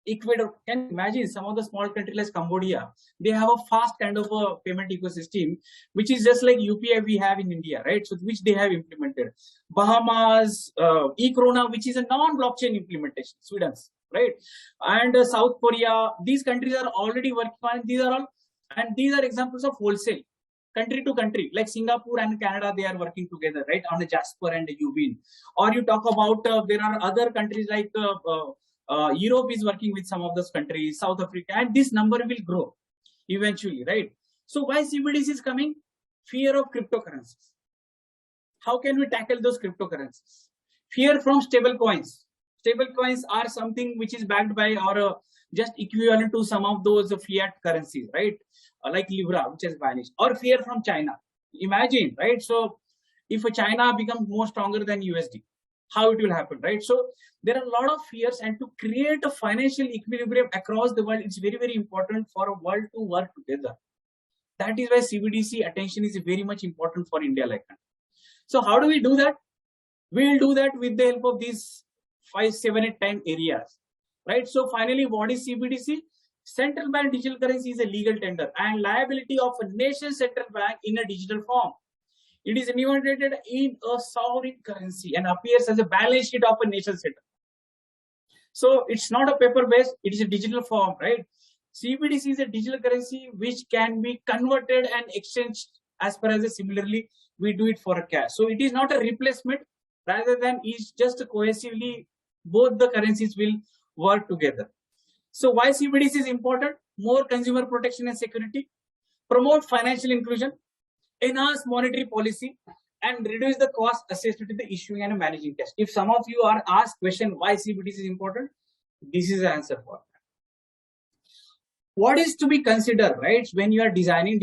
Ecuador, can you imagine some of the small countries like Cambodia, they have a fast kind of a payment ecosystem, which is just like UPI we have in India, right? So which they have implemented. Bahamas, e-Krona, which is a non-blockchain implementation, Sweden's, right? And South Korea, these countries are already working on, these are examples of wholesale, country to country, like Singapore and Canada, they are working together, right? On the Jasper and the UBIN. Or you talk about, there are other countries like Europe is working with some of those countries, South Africa, and this number will grow eventually, right? So why CBDC is coming? Fear of cryptocurrencies. How can we tackle those cryptocurrencies? Fear from stable coins. Stable coins are something which is backed by or just equivalent to some of those fiat currencies, right? Like Libra, which has vanished. Or fear from China. Imagine, right? So if China becomes more stronger than USD, how it will happen, right? So there are a lot of fears, and to create a financial equilibrium across the world, it's very, very important for a world to work together. That is why CBDC attention is very much important for India like that. So how do we do that? We will do that with the help of these 5, 7, 8 time areas, right? So finally, what is CBDC? Central bank digital currency is a legal tender and liability of a nation's central bank in a digital form. It is denominated in a sovereign currency and appears as a balance sheet of a nation's central. So it's not a paper-based, it is a digital form, right? CBDC is a digital currency which can be converted and exchanged as per as a similarly we do it for a cash. So it is not a replacement, rather than it's just cohesively both the currencies will work together. So why CBDC is important? More consumer protection and security, promote financial inclusion, enhance monetary policy, and reduce the cost associated with the issuing and managing cash. If some of you are asked question why CBDC is important, this is the answer for that. What is to be considered, right? When you are defining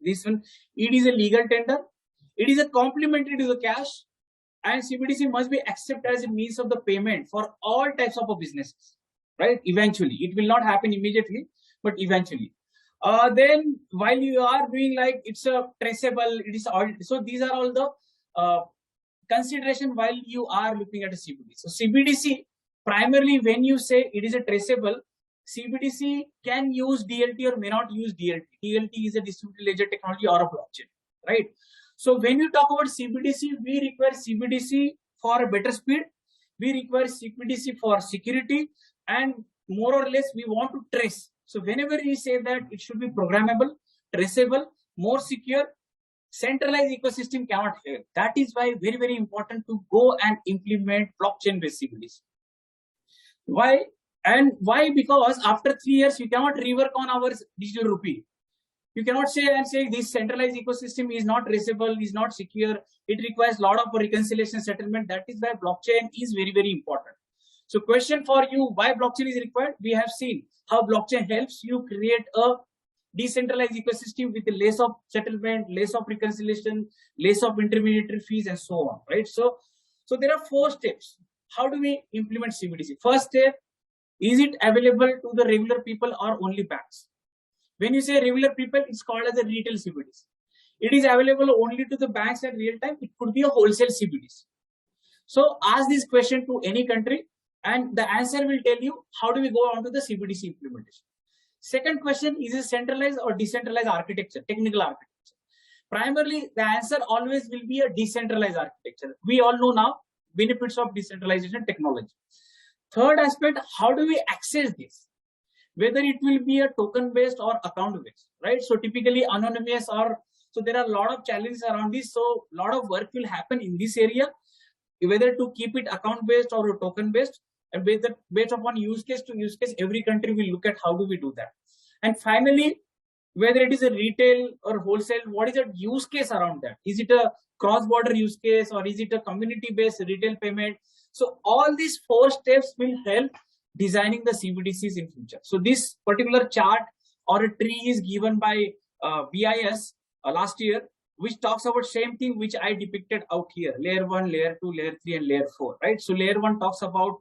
this one, it is a legal tender, it is a complementary to the cash, and CBDC must be accepted as a means of the payment for all types of businesses, right? Eventually, it will not happen immediately, but eventually. Then while you are doing like it's a traceable, it is all, so these are all the consideration while you are looking at a CBDC. So CBDC primarily when you say it is a traceable, CBDC can use DLT or may not use DLT. DLT is a distributed ledger technology or a blockchain, right? So when you talk about CBDC, we require CBDC for a better speed. We require CBDC for security, and more or less we want to trace. So whenever we say that it should be programmable, traceable, more secure, centralized ecosystem cannot help. That is why very, very important to go and implement blockchain-based CBDC. Why? And why? Because after 3 years, you cannot rework on our digital rupee. You cannot say this centralized ecosystem is not traceable, is not secure. It requires a lot of reconciliation settlement. That is why blockchain is very, very important. So question for you, why blockchain is required? We have seen how blockchain helps you create a decentralized ecosystem with less of settlement, less of reconciliation, less of intermediary fees, and so on, right? So there are 4 steps. How do we implement CBDC? First step, is it available to the regular people or only banks? When you say regular people, it's called as a retail CBDC. It is available only to the banks at real time. It could be a wholesale CBDC. So ask this question to any country, and the answer will tell you how do we go on to the CBDC implementation. Second question, is it centralized or decentralized architecture, technical architecture? Primarily, the answer always will be a decentralized architecture. We all know now benefits of decentralization technology. Third aspect, how do we access this? Whether it will be a token-based or account-based, right? So typically anonymous or, so there are a lot of challenges around this. So a lot of work will happen in this area, whether to keep it account-based or token-based, and based upon use case to use case, every country will look at how do we do that. And finally, whether it is a retail or wholesale, what is the use case around that? Is it a cross-border use case or is it a community-based retail payment? So all these 4 steps will help designing the CBDCs in future. So this particular chart or a tree is given by BIS last year, which talks about same thing which I depicted out here, layer 1, layer 2, layer 3, and layer 4, right? So layer 1 talks about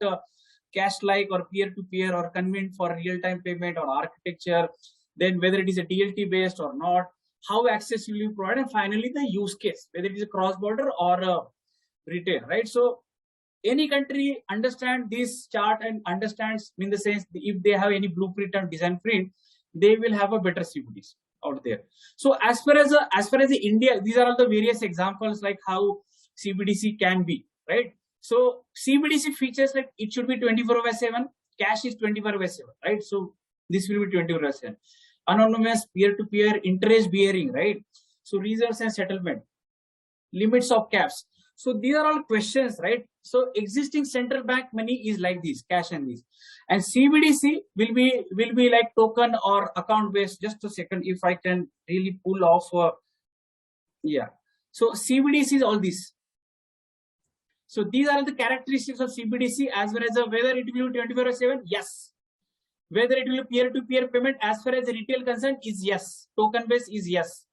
cash-like or peer-to-peer or convenient for real-time payment or architecture, then whether it is a DLT based or not, how access will you provide, and finally the use case, whether it is a cross-border or a retail, right? So any country understand this chart and understands in the sense if they have any blueprint and design print, they will have a better CBDC out there. So as far as the India, these are all the various examples like how CBDC can be, right? So CBDC features like it should be 24/7, cash is 24/7, right? So this will be 24/7. Anonymous, peer-to-peer, interest bearing, right? So reserves and settlement, limits of caps. So these are all questions, right? So existing central bank money is like this, cash and this, and CBDC will be like token or account based. Just a second, if I can really pull off, yeah. So CBDC is all this. So these are the characteristics of CBDC as well as whether it will be 24/7, yes. Whether it will be peer-to-peer payment as far as the retail concerned is yes. Token based is yes.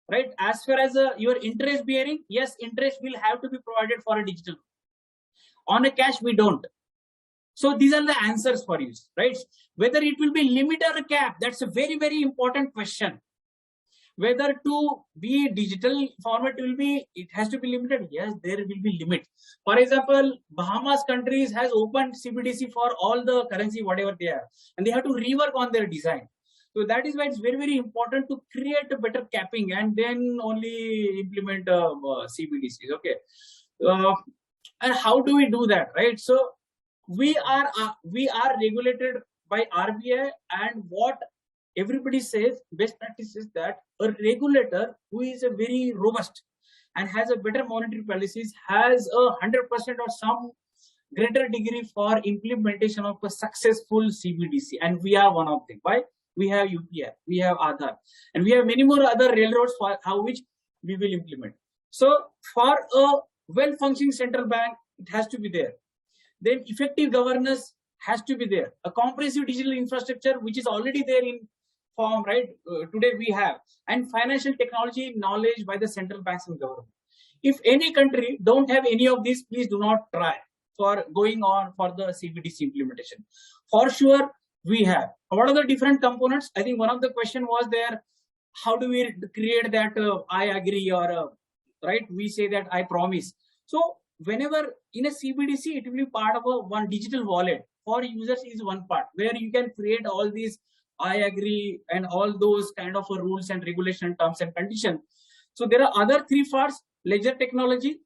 Right, as far as your interest bearing, yes, interest will have to be provided for a digital. On a cash, we don't. So these are the answers for you, right? Whether it will be limit or a cap, that's a very, very important question. Whether to be digital format it has to be limited. Yes, there will be limit. For example, Bahamas countries has opened CBDC for all the currency, whatever they have, and they have to rework on their design. So that is why it's very, very important to create a better capping and then only implement CBDCs. Okay. And how do we do that, right? So we are regulated by RBI, and what everybody says best practice is that a regulator who is a very robust and has a better monetary policies has 100% or some greater degree for implementation of a successful CBDC, and we are one of them. Why? We have UPI, we have Aadhaar, and we have many more other railroads for how which we will implement. So for a well-functioning central bank, it has to be there. Then effective governance has to be there. A comprehensive digital infrastructure which is already there in form, right? Today we have, and financial technology knowledge by the central banks and government. If any country don't have any of these, please do not try for going on for the CBDC implementation. For sure, we have. What are the different components? I think one of the question was there, how do we create that I agree or right? We say that I promise. So whenever in a CBDC, it will be part of a one digital wallet. For users is one part where you can create all these I agree and all those kind of rules and regulation terms and conditions. So there are other three parts: ledger technology,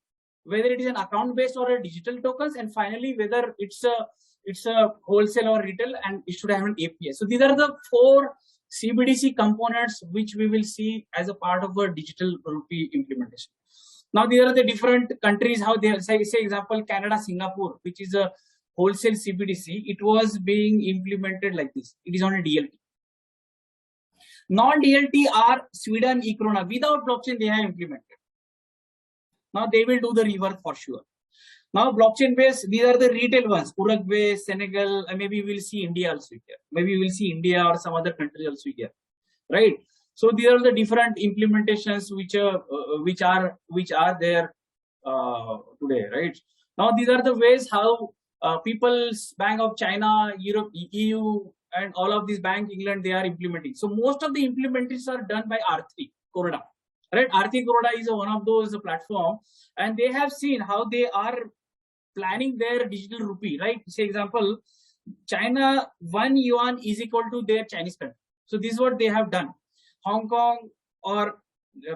whether it is an account based or a digital tokens, and finally whether it's a wholesale or retail, and it should have an API. So these are the 4 CBDC components which we will see as a part of a digital rupee implementation. Now these are the different countries how they say example Canada, Singapore, which is a wholesale CBDC. It was being implemented like this. It is on a DLT. Non-DLT are Sweden, e-krona. Without blockchain, they have implemented. Now they will do the rework for sure. Now blockchain based, these are the retail ones: Uruguay, Senegal, and maybe we'll see India also here. Maybe we'll see India or some other country also here, right? So these are the different implementations which are there today, right? Now these are the ways how People's Bank of China, Europe, EU, and all of these Bank England, they are implementing. So most of the implementations are done by R3 Corda, right? R3 Corda is one of those platforms, and they have seen how they are planning their digital rupee, right? Say example, China 1 yuan is equal to their Chinese currency. So this is what they have done. Hong Kong or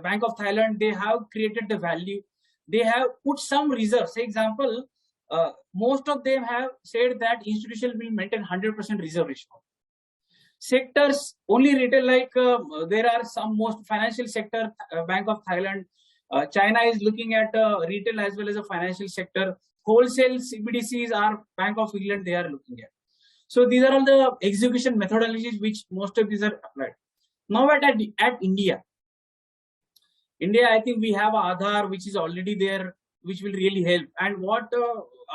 Bank of Thailand, they have created the value. They have put some reserves. Say example, most of them have said that institution will maintain 100% reserve ratio. Sectors only retail, like there are some most financial sector, Bank of Thailand, China is looking at retail as well as a financial sector. Wholesale CBDCs are Bank of England, they are looking at. So these are all the execution methodologies which most of these are applied. Now at India, I think we have Aadhaar which is already there, which will really help. And what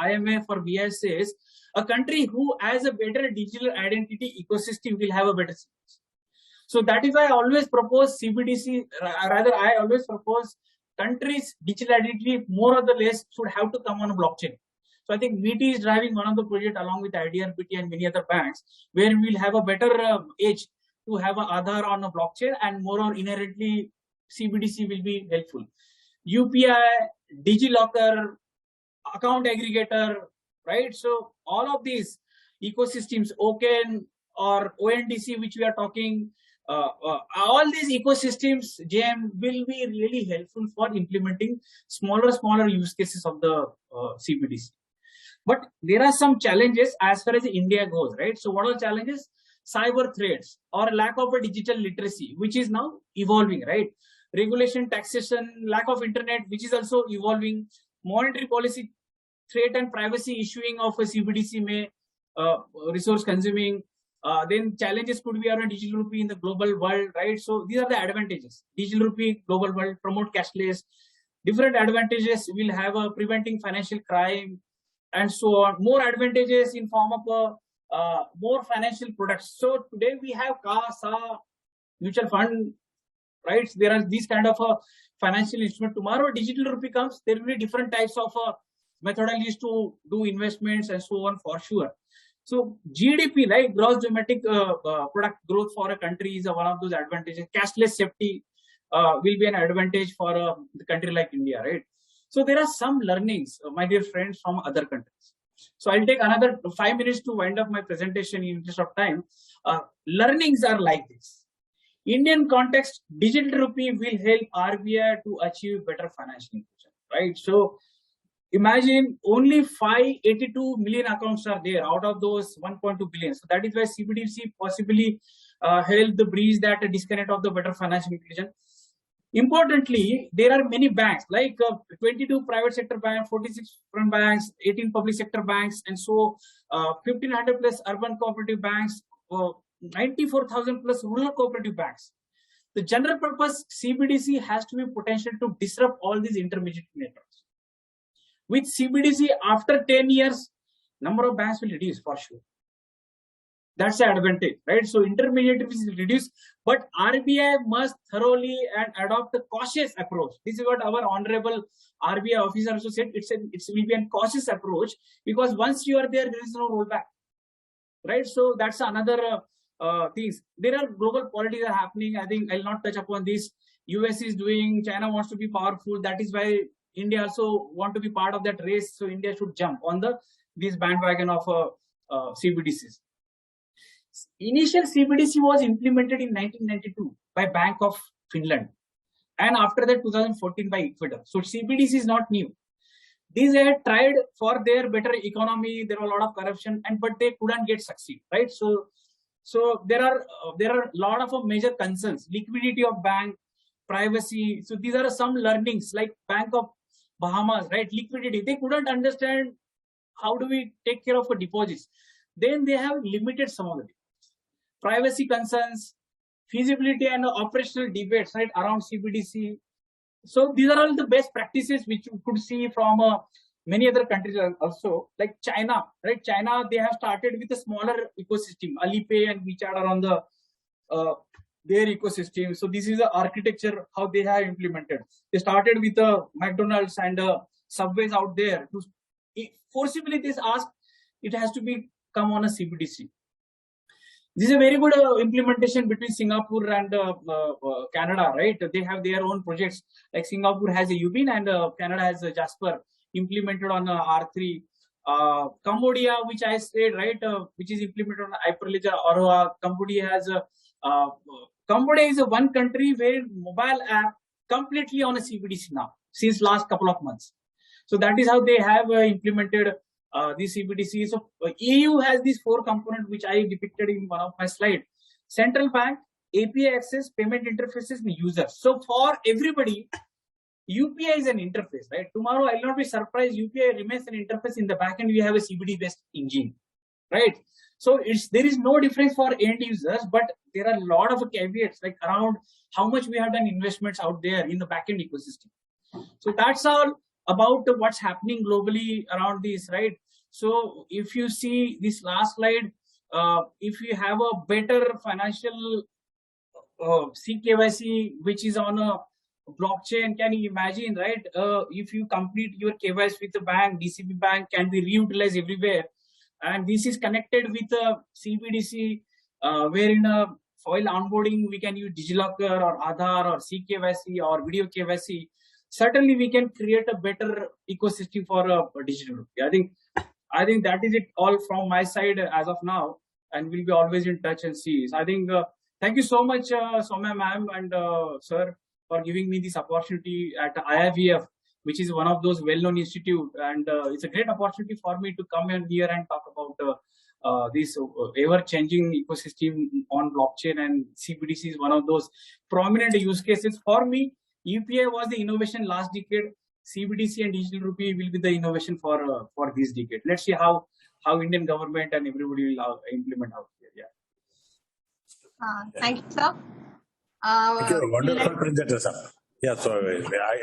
IMF or BIS says, a country who has a better digital identity ecosystem will have a better CBDC. So that is why I always propose CBDC, rather I always propose countries' digital identity more or less should have to come on a blockchain. So I think BT is driving one of the projects along with IDRBT and many other banks, where we'll have a better edge to have an Aadhaar on a blockchain, and more or inherently CBDC will be helpful. UPI, DigiLocker, account aggregator, right? So all of these ecosystems, OCAN or ONDC, which we are talking, all these ecosystems, JM, will be really helpful for implementing smaller use cases of the CBDC. But there are some challenges as far as India goes, right? So what are the challenges? Cyber threats or lack of a digital literacy, which is now evolving, right? Regulation, taxation, lack of internet, which is also evolving. Monetary policy threat and privacy issuing of a CBDC may resource consuming. Then challenges could be around digital rupee in the global world, right? So these are the advantages. Digital rupee, global world, promote cashless. Different advantages will have a preventing financial crime and so on. More advantages in form of more financial products. So today we have CASA, mutual fund, right? There are these kind of financial instrument. Tomorrow digital rupee comes, there will be different types of methodologies to do investments and so on for sure. So GDP, like gross domestic product growth for a country, is one of those advantages. Cashless safety, will be an advantage for the country like India, right? So there are some learnings, my dear friends, from other countries. So I'll take another 5 minutes to wind up my presentation in interest of time. Learnings are like this. Indian context, digital rupee will help RBI to achieve better financial inclusion, right? So imagine only 582 million accounts are there out of those 1.2 billion. So that is why CBDC possibly help the bridge that disconnect of the better financial inclusion. Importantly, there are many banks like 22 private sector banks, 46 foreign banks, 18 public sector banks, and so 1,500 plus urban cooperative banks, 94,000 plus rural cooperative banks. The general purpose CBDC has to be potential to disrupt all these intermediate networks. With CBDC, after 10 years, number of banks will reduce for sure. That's the advantage, right? So intermediaries will reduce, but RBI must thoroughly and adopt a cautious approach. This is what our honorable RBI officer also said. It will be a cautious approach, because once you are there is no rollback, right? So that's another things. There are global politics are happening. I think I'll not touch upon this. US is doing, China wants to be powerful. That is why India also want to be part of that race. So India should jump on this bandwagon of CBDCs. Initial CBDC was implemented in 1992 by Bank of Finland, and after that 2014 by Ecuador. So CBDC is not new. These had tried for their better economy. There was a lot of corruption, but they couldn't get succeed, right? So there are a lot of major concerns: liquidity of bank, privacy. So these are some learnings, like Bank of Bahamas, right? Liquidity. They couldn't understand how do we take care of deposits. Then they have limited some of the privacy concerns, feasibility and operational debates, right, around CBDC. So these are all the best practices which you could see from many other countries also, like China, right? China, they have started with a smaller ecosystem. Alipay and WeChat are on their ecosystem. So this is the architecture how they have implemented. They started with McDonald's and Subways out there. Forcibly, this ask it has to be come on a CBDC. This is a very good implementation between Singapore and Canada, right? They have their own projects. Like Singapore has a UBIN and Canada has a Jasper implemented on R3. Cambodia, which I said, right, which is implemented on Hyperledger Aurora. Cambodia has Cambodia is one country where mobile app completely on a CBDC now since last couple of months. So that is how they have implemented this CBDC. So EU has these 4 components which I depicted in one of my slides: central bank, API access, payment interfaces, and users. So for everybody, UPI is an interface, right? Tomorrow I will not be surprised UPI remains an interface. In the backend we have a CBD based engine, right? So there is no difference for end users, but there are a lot of caveats like around how much we have done investments out there in the backend ecosystem. So that's all about what's happening globally around this, right? So if you see this last slide, if you have a better financial CKYC, which is on a blockchain, can you imagine, right? If you complete your KYC with the bank, DCB bank can be reutilized everywhere. And this is connected with a CBDC, where in a file onboarding, we can use DigiLocker or Aadhaar or CKYC or video KYC. Certainly we can create a better ecosystem for a digital rupee. I think that is it all from my side as of now, and we'll be always in touch and see. I think thank you so much, Soumya ma'am and sir, for giving me this opportunity at IIBF, which is one of those well-known institute, and it's a great opportunity for me to come in here and talk about this ever-changing ecosystem on blockchain, and CBDC is one of those prominent use cases. For me, UPI was the innovation last decade. CBDC and digital rupee will be the innovation for this decade. Let's see how Indian government and everybody will implement out here. Yeah. Thank you, sir. Thank you. Wonderful presentation. Yeah, so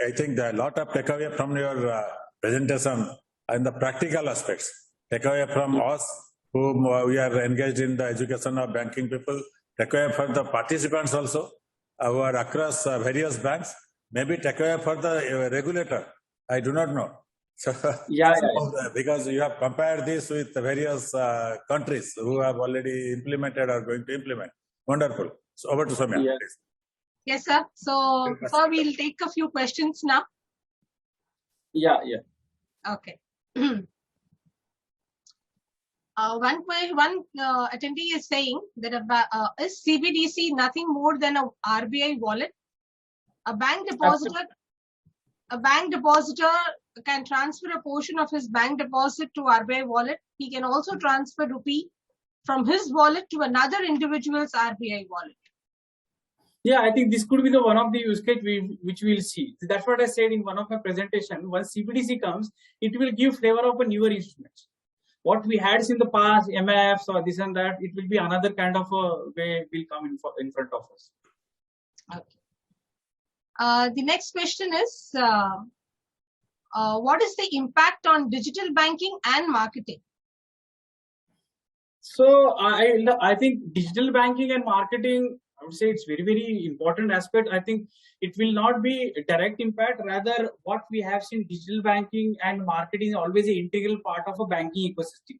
I think there are a lot of takeaway from your presentation and the practical aspects. Takeaway from us whom we are engaged in the education of banking people. Takeaway for the participants also who are across various banks. Maybe takeaway for the regulator. I do not know. So, because you have compared this with various countries who have already implemented or going to implement. Wonderful. So over to Soumya, please. Yes, sir. So, sir, we'll take a few questions now. Yeah. Okay. One attendee is saying that is CBDC nothing more than a RBI wallet? A bank depositor can transfer a portion of his bank deposit to RBI wallet. He can also transfer rupee from his wallet to another individual's RBI wallet. Yeah, I think this could be the one of the use case which we will see. That's what I said in one of my presentation. Once CBDC comes, it will give flavor of a newer instruments. What we had in the past, MFs or this and that, it will be another kind of a way will come in front of us. Okay. The next question is, what is the impact on digital banking and marketing? So I think digital banking and marketing, I would say it's very, very important aspect. I think it will not be a direct impact. Rather, what we have seen, digital banking and marketing is always an integral part of a banking ecosystem.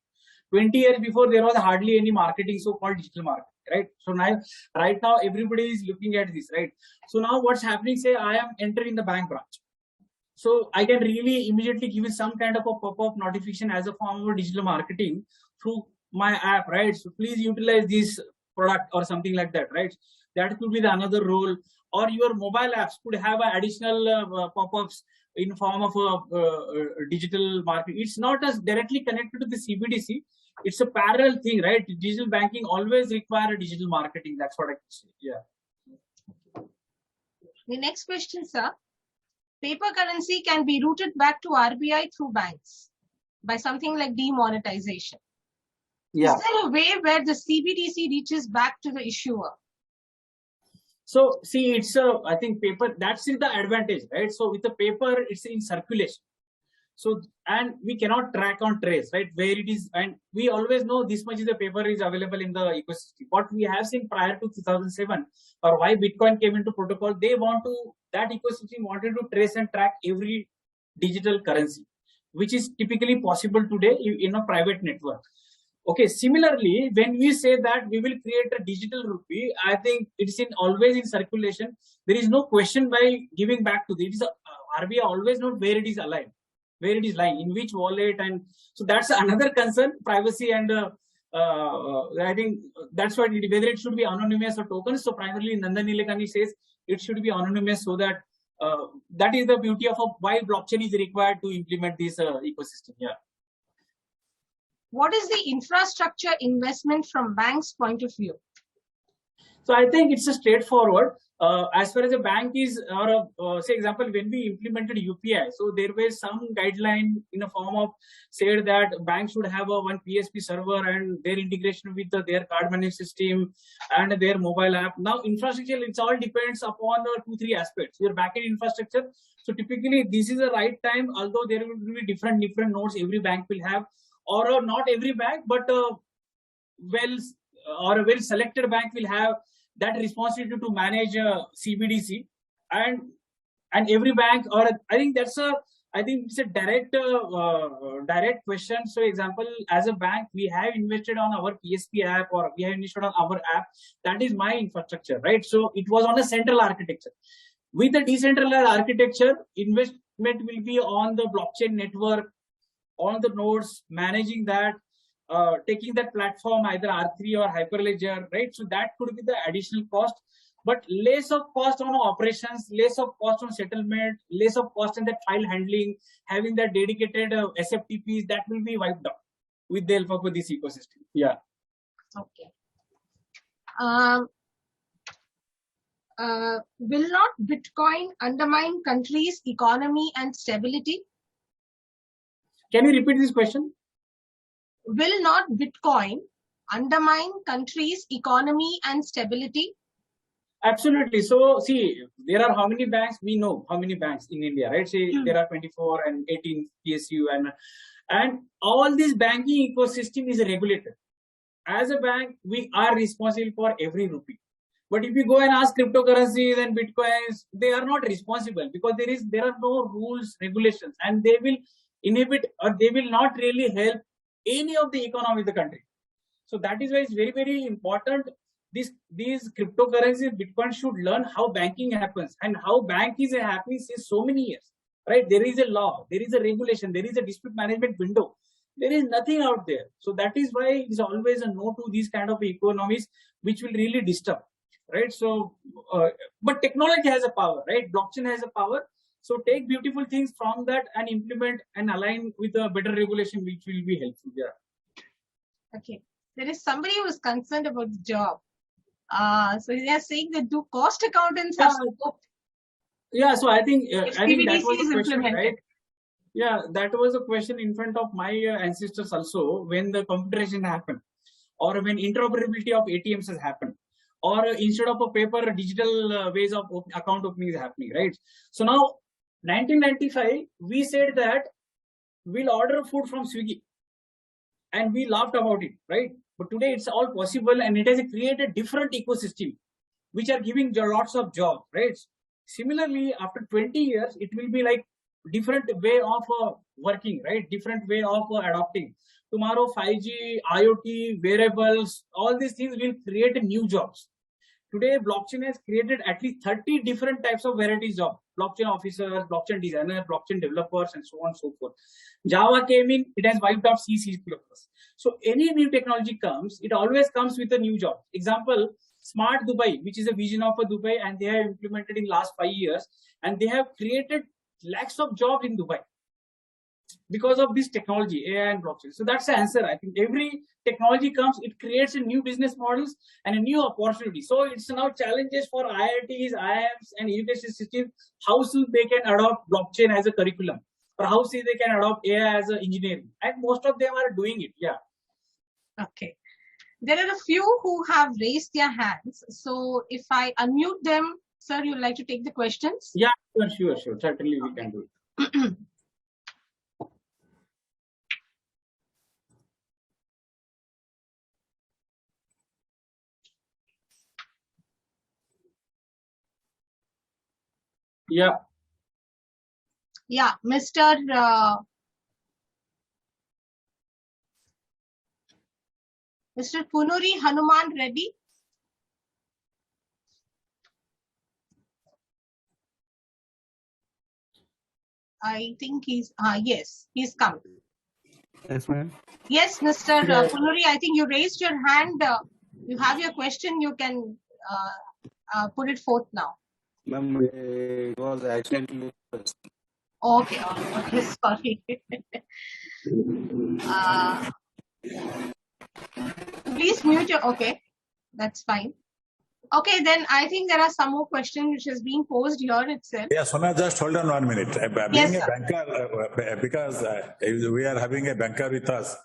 20 years before, there was hardly any marketing, so-called digital marketing, right? So now, right now, everybody is looking at this, right? So now what's happening, say I am entering the bank branch. So I can really immediately give you some kind of a pop-up notification as a form of digital marketing through my app, right? So please utilize this product or something like that, right? That could be the another role. Or your mobile apps could have additional pop-ups in form of a digital marketing. It's not as directly connected to the CBDC. It's a parallel thing, right? Digital banking always require a digital marketing. That's what I can say. Yeah. The next question, sir. Paper currency can be routed back to RBI through banks by something like demonetization. Yeah. Is there a way where the CBDC reaches back to the issuer? So see, it's I think paper, that's in the advantage, right? So with the paper, it's in circulation. So, and we cannot track on trace, right? Where it is, and we always know this much is the paper is available in the ecosystem. What we have seen prior to 2007, or why Bitcoin came into protocol, that ecosystem wanted to trace and track every digital currency, which is typically possible today in a private network. Okay, similarly, when we say that we will create a digital rupee, I think it's always in circulation. There is no question by giving back to it. RBI always knows where it is aligned, where it is lying, in which wallet, and so that's another concern, privacy, and I think that's what whether it should be anonymous or tokens. So primarily Nandan Nilekani says it should be anonymous, so that that is the beauty of why blockchain is required to implement this ecosystem. Yeah. What is the infrastructure investment from bank's point of view? So I think it's a straightforward. As far as a bank is, or say example, when we implemented UPI, so there was some guideline in a form of said that banks should have one PSP server and their integration with their card management system and their mobile app. Now infrastructure, it all depends upon 2-3 aspects. Your backend infrastructure. So typically this is the right time, although there will be different nodes every bank will have, or not every bank, but a well selected bank will have that responsibility to manage CBDC, and every bank, or I think it's a direct question. So example, as a bank, we have invested on our PSP app, or we have invested on our app. That is my infrastructure, right? So it was on a central architecture. With the decentralized architecture, investment will be on the blockchain network, on the nodes, managing that, taking that platform either R3 or Hyperledger, right? So that could be the additional cost, but less of cost on operations, less of cost on settlement, less of cost in that file handling, having that dedicated SFTPs, that will be wiped out with the help of this ecosystem. Yeah. Okay. Will not Bitcoin undermine countries' economy and stability? Can you repeat this question? Will not Bitcoin undermine countries' economy and stability? Absolutely. So see, there are how many banks? We know how many banks in India, right? Say there are 24 and 18 PSU, and all this banking ecosystem is regulated. As a bank, we are responsible for every rupee. But if you go and ask cryptocurrencies and Bitcoins, they are not responsible, because there are no rules, regulations, and they will inhibit, or they will not really help any of the economy of the country. So that is why it's very, very important. these cryptocurrencies, Bitcoin should learn how banking happens, and how bank is happening since so many years, right? There is a law, there is a regulation, there is a dispute management window. There is nothing out there. So that is why it's always a no to these kind of economies, which will really disturb, right? So, but technology has a power, right? Blockchain has a power. So take beautiful things from that and implement and align with a better regulation, which will be helpful. Yeah. Okay. There is somebody who is concerned about the job. So they are saying that do cost accountants have scope? Yeah, so I think that Cbdc was is a question, implemented. right? Yeah, that was a question in front of my ancestors also when the computerization happened, or when interoperability of ATMs has happened, or instead of a paper, digital ways of account opening is happening, right? So now, 1995, we said that we'll order food from Swiggy, and we laughed about it, right? But today it's all possible, and it has created different ecosystem, which are giving lots of jobs, right? Similarly, after 20 years, it will be like different way of working, right? Different way of adopting. Tomorrow, 5G, IoT, wearables, all these things will create new jobs. Today, blockchain has created at least 30 different types of varieties of blockchain officers, blockchain designers, blockchain developers, and so on and so forth. Java came in, it has wiped out C++. So any new technology comes, it always comes with a new job. Example, Smart Dubai, which is a vision of a Dubai, and they have implemented in last 5 years, and they have created lakhs of jobs in Dubai because of this technology, AI and blockchain. So that's the answer. I think every technology comes, it creates a new business models and a new opportunity. So it's now challenges for IITs, IIMs, and education systems, how soon they can adopt blockchain as a curriculum, or how soon they can adopt AI as an engineering. And most of them are doing it, yeah. Okay. There are a few who have raised their hands. So if I unmute them, sir, you'd like to take the questions? Yeah, sure. Certainly we can do it. Yeah. Yeah, Mr. Punuri Hanuman Reddy. I think he's, yes, he's come. Yes, ma'am. Yes, Mr. Punuri, I think you raised your hand. You have your question. You can put it forth now. Ma'am, it was accidentally pressed. Okay, sorry. Please mute your, okay, that's fine. Okay, then I think there are some more questions which has been posed here itself. Yeah, Soumya, just hold on 1 minute. Being Yes, a sir. banker, because we are having a banker with us,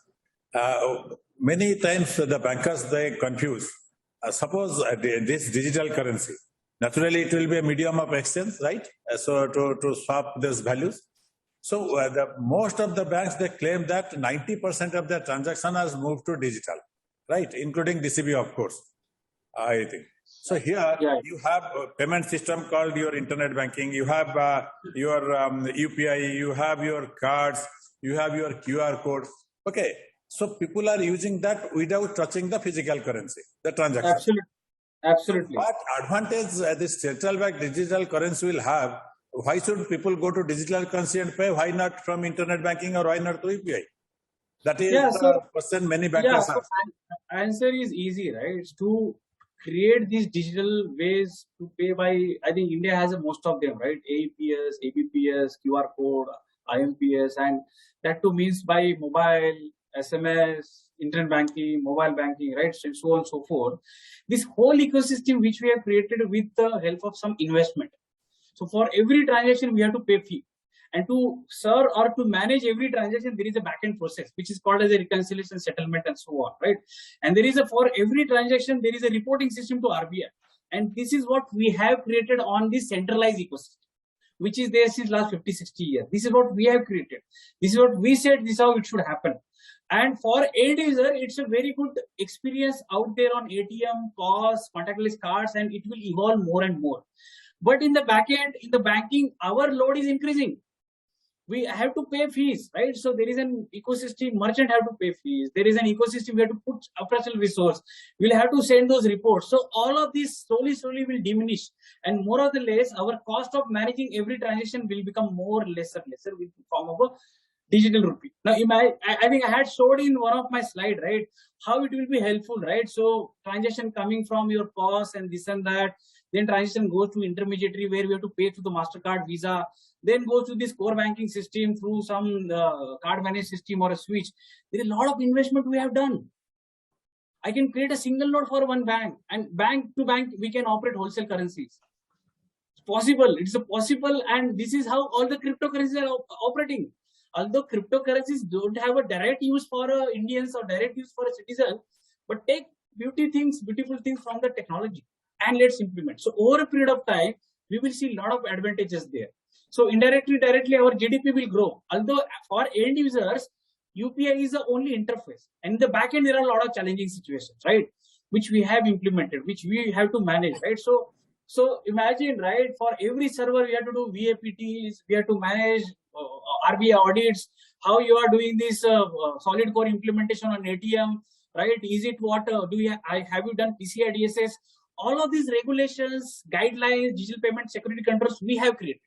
many times the bankers, they confuse. Suppose this digital currency, naturally it will be a medium of exchange, right? So to swap these values. So most of the banks, they claim that 90% of their transaction has moved to digital, right? Including DCB, of course, I think. So here you have a payment system called your internet banking, you have your UPI, you have your cards, you have your QR code. Okay, so people are using that without touching the physical currency, the transaction. Absolutely. What advantage this central bank digital currency will have? Why should people go to digital currency and pay? Why not from internet banking, or why not to UPI? That is the question many bankers ask. Answer is easy, right? It's to create these digital ways to pay by, I think India has most of them, right? AEPS, ABPS, QR code, IMPS, and that too means by mobile, SMS, internet banking, mobile banking, right? And so on and so forth. This whole ecosystem which we have created with the help of some investment. So for every transaction, we have to pay fee. And to serve or to manage every transaction, there is a back-end process, which is called as a reconciliation, settlement, and so on, right? And there is for every transaction, there is a reporting system to RBI. And this is what we have created on this centralized ecosystem, which is there since last 50, 60 years. This is what we have created. This is what we said, this is how it should happen. And for end user, it's a very good experience out there on ATM, POS, contactless cards, and it will evolve more and more. But in the back end, in the banking, our load is increasing. we have to pay fees, right? So there is an ecosystem, merchant have to pay fees. There is an ecosystem, we have to put operational resource. We'll have to send those reports. So all of this slowly will diminish. And more or less, our cost of managing every transaction will become more lesser with the form of a digital rupee. Now, I think I had showed in one of my slide, right, how it will be helpful, right? So transaction coming from your POS and this and that, then transaction goes to intermediary where we have to pay through the MasterCard, Visa, then goes to this core banking system through some card managed system or a switch. There is a lot of investment we have done. I can create a single node for one bank, and bank to bank we can operate wholesale currencies. It's possible. It's possible, and this is how all the cryptocurrencies are operating. Although cryptocurrencies don't have a direct use for Indians or direct use for a citizen, but take beautiful things from the technology and let's implement. So over a period of time, we will see a lot of advantages there. So indirectly, directly, our GDP will grow. Although for end users, UPI is the only interface. And in the back end, there are a lot of challenging situations, right? Which we have implemented, which we have to manage, right? So imagine, right, for every server, we have to do VAPTs, we have to manage RBI audits, how you are doing this solid core implementation on ATM, right? Is it what, have you done PCI DSS? All of these regulations, guidelines, digital payment security controls, we have created.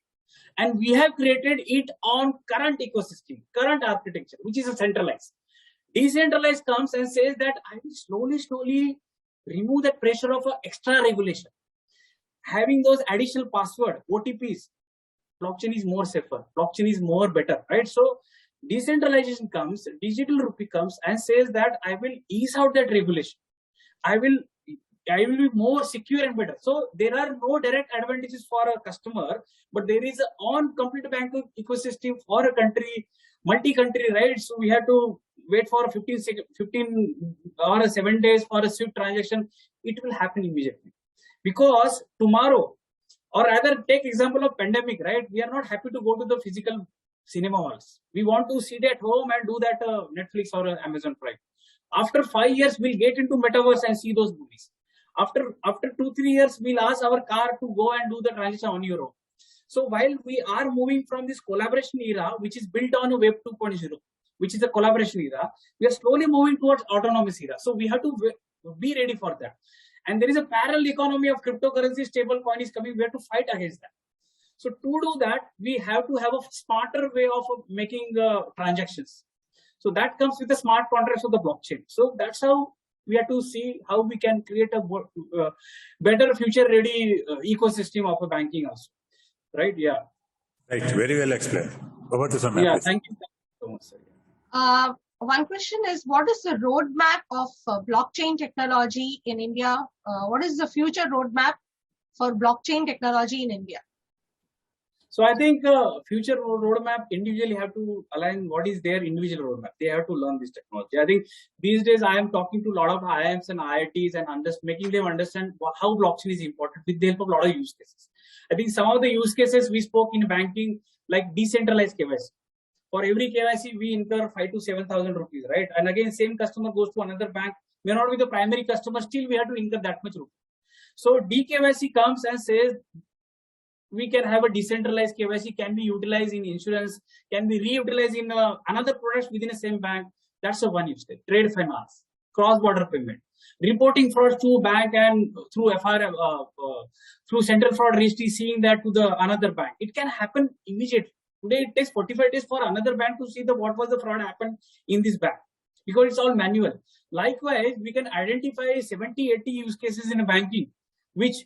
And we have created it on current ecosystem, current architecture, which is a centralized. Decentralized comes and says that I will slowly remove that pressure of extra regulation. Having those additional password, OTPs, blockchain is more safer, blockchain is more better, right? So decentralization comes, digital rupee comes and says that I will ease out that regulation. I will be more secure and better. So there are no direct advantages for a customer, but there is on complete banking ecosystem for a country, multi-country, right? So we have to wait for 15 or 7 days for a SWIFT transaction. It will happen immediately. Because tomorrow, or rather take example of pandemic, right? We are not happy to go to the physical cinema halls. We want to sit at home and do that Netflix or Amazon Prime. After 5 years, we'll get into metaverse and see those movies. After 2-3 years, we'll ask our car to go and do the transaction on your own. So while we are moving from this collaboration era, which is built on Web 2.0, which is a collaboration era, we are slowly moving towards autonomous era. So we have to be ready for that. And there is a parallel economy of cryptocurrency, stable coin is coming. We have to fight against that. So to do that, we have to have a smarter way of making transactions. So that comes with the smart contracts of the blockchain. So that's how we have to see how we can create a better future-ready ecosystem of a banking also. Right? Yeah. Right. Very well explained. Over to Soumya. Yeah. Please. Thank you so much, sir. One question is, what is the roadmap of blockchain technology in India? What is the future roadmap for blockchain technology in India? So I think future roadmap individually have to align what is their individual roadmap. They have to learn this technology. I think these days I am talking to a lot of IIMs and IITs and making them understand how blockchain is important with the help of a lot of use cases. I think some of the use cases we spoke in banking, like decentralized KYC. For every KYC, we incur 5,000 to 7,000 rupees, right? And again, same customer goes to another bank, may not be the primary customer, still we have to incur that much rupee. So DKYC comes and says, we can have a decentralized KYC, can be utilized in insurance, can be reutilized in another product within the same bank. That's a one use case. Trade finance, cross-border payment, reporting fraud to bank and through through central fraud registry, seeing that to the another bank. It can happen immediately. Today it takes 45 days for another bank to see what was the fraud happened in this bank, because it's all manual. Likewise, we can identify 70-80 use cases in a banking, which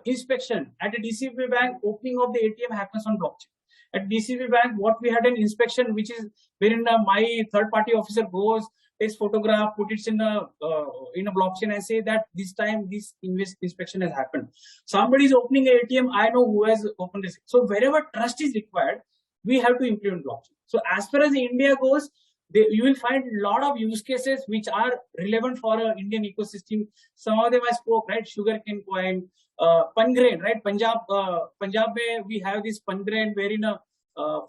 inspection at a DCB bank, opening of the ATM happens on blockchain. At DCB bank, what we had an inspection, which is wherein my third-party officer goes, takes photograph, put it in a blockchain and say that this time this inspection has happened. Somebody is opening an ATM, I know who has opened this. So wherever trust is required, we have to implement blockchain. So as far as India goes, you will find a lot of use cases which are relevant for an Indian ecosystem. Some of them I spoke, right? Sugarcane coin, pangrain, right? Punjab we have this pangrain wherein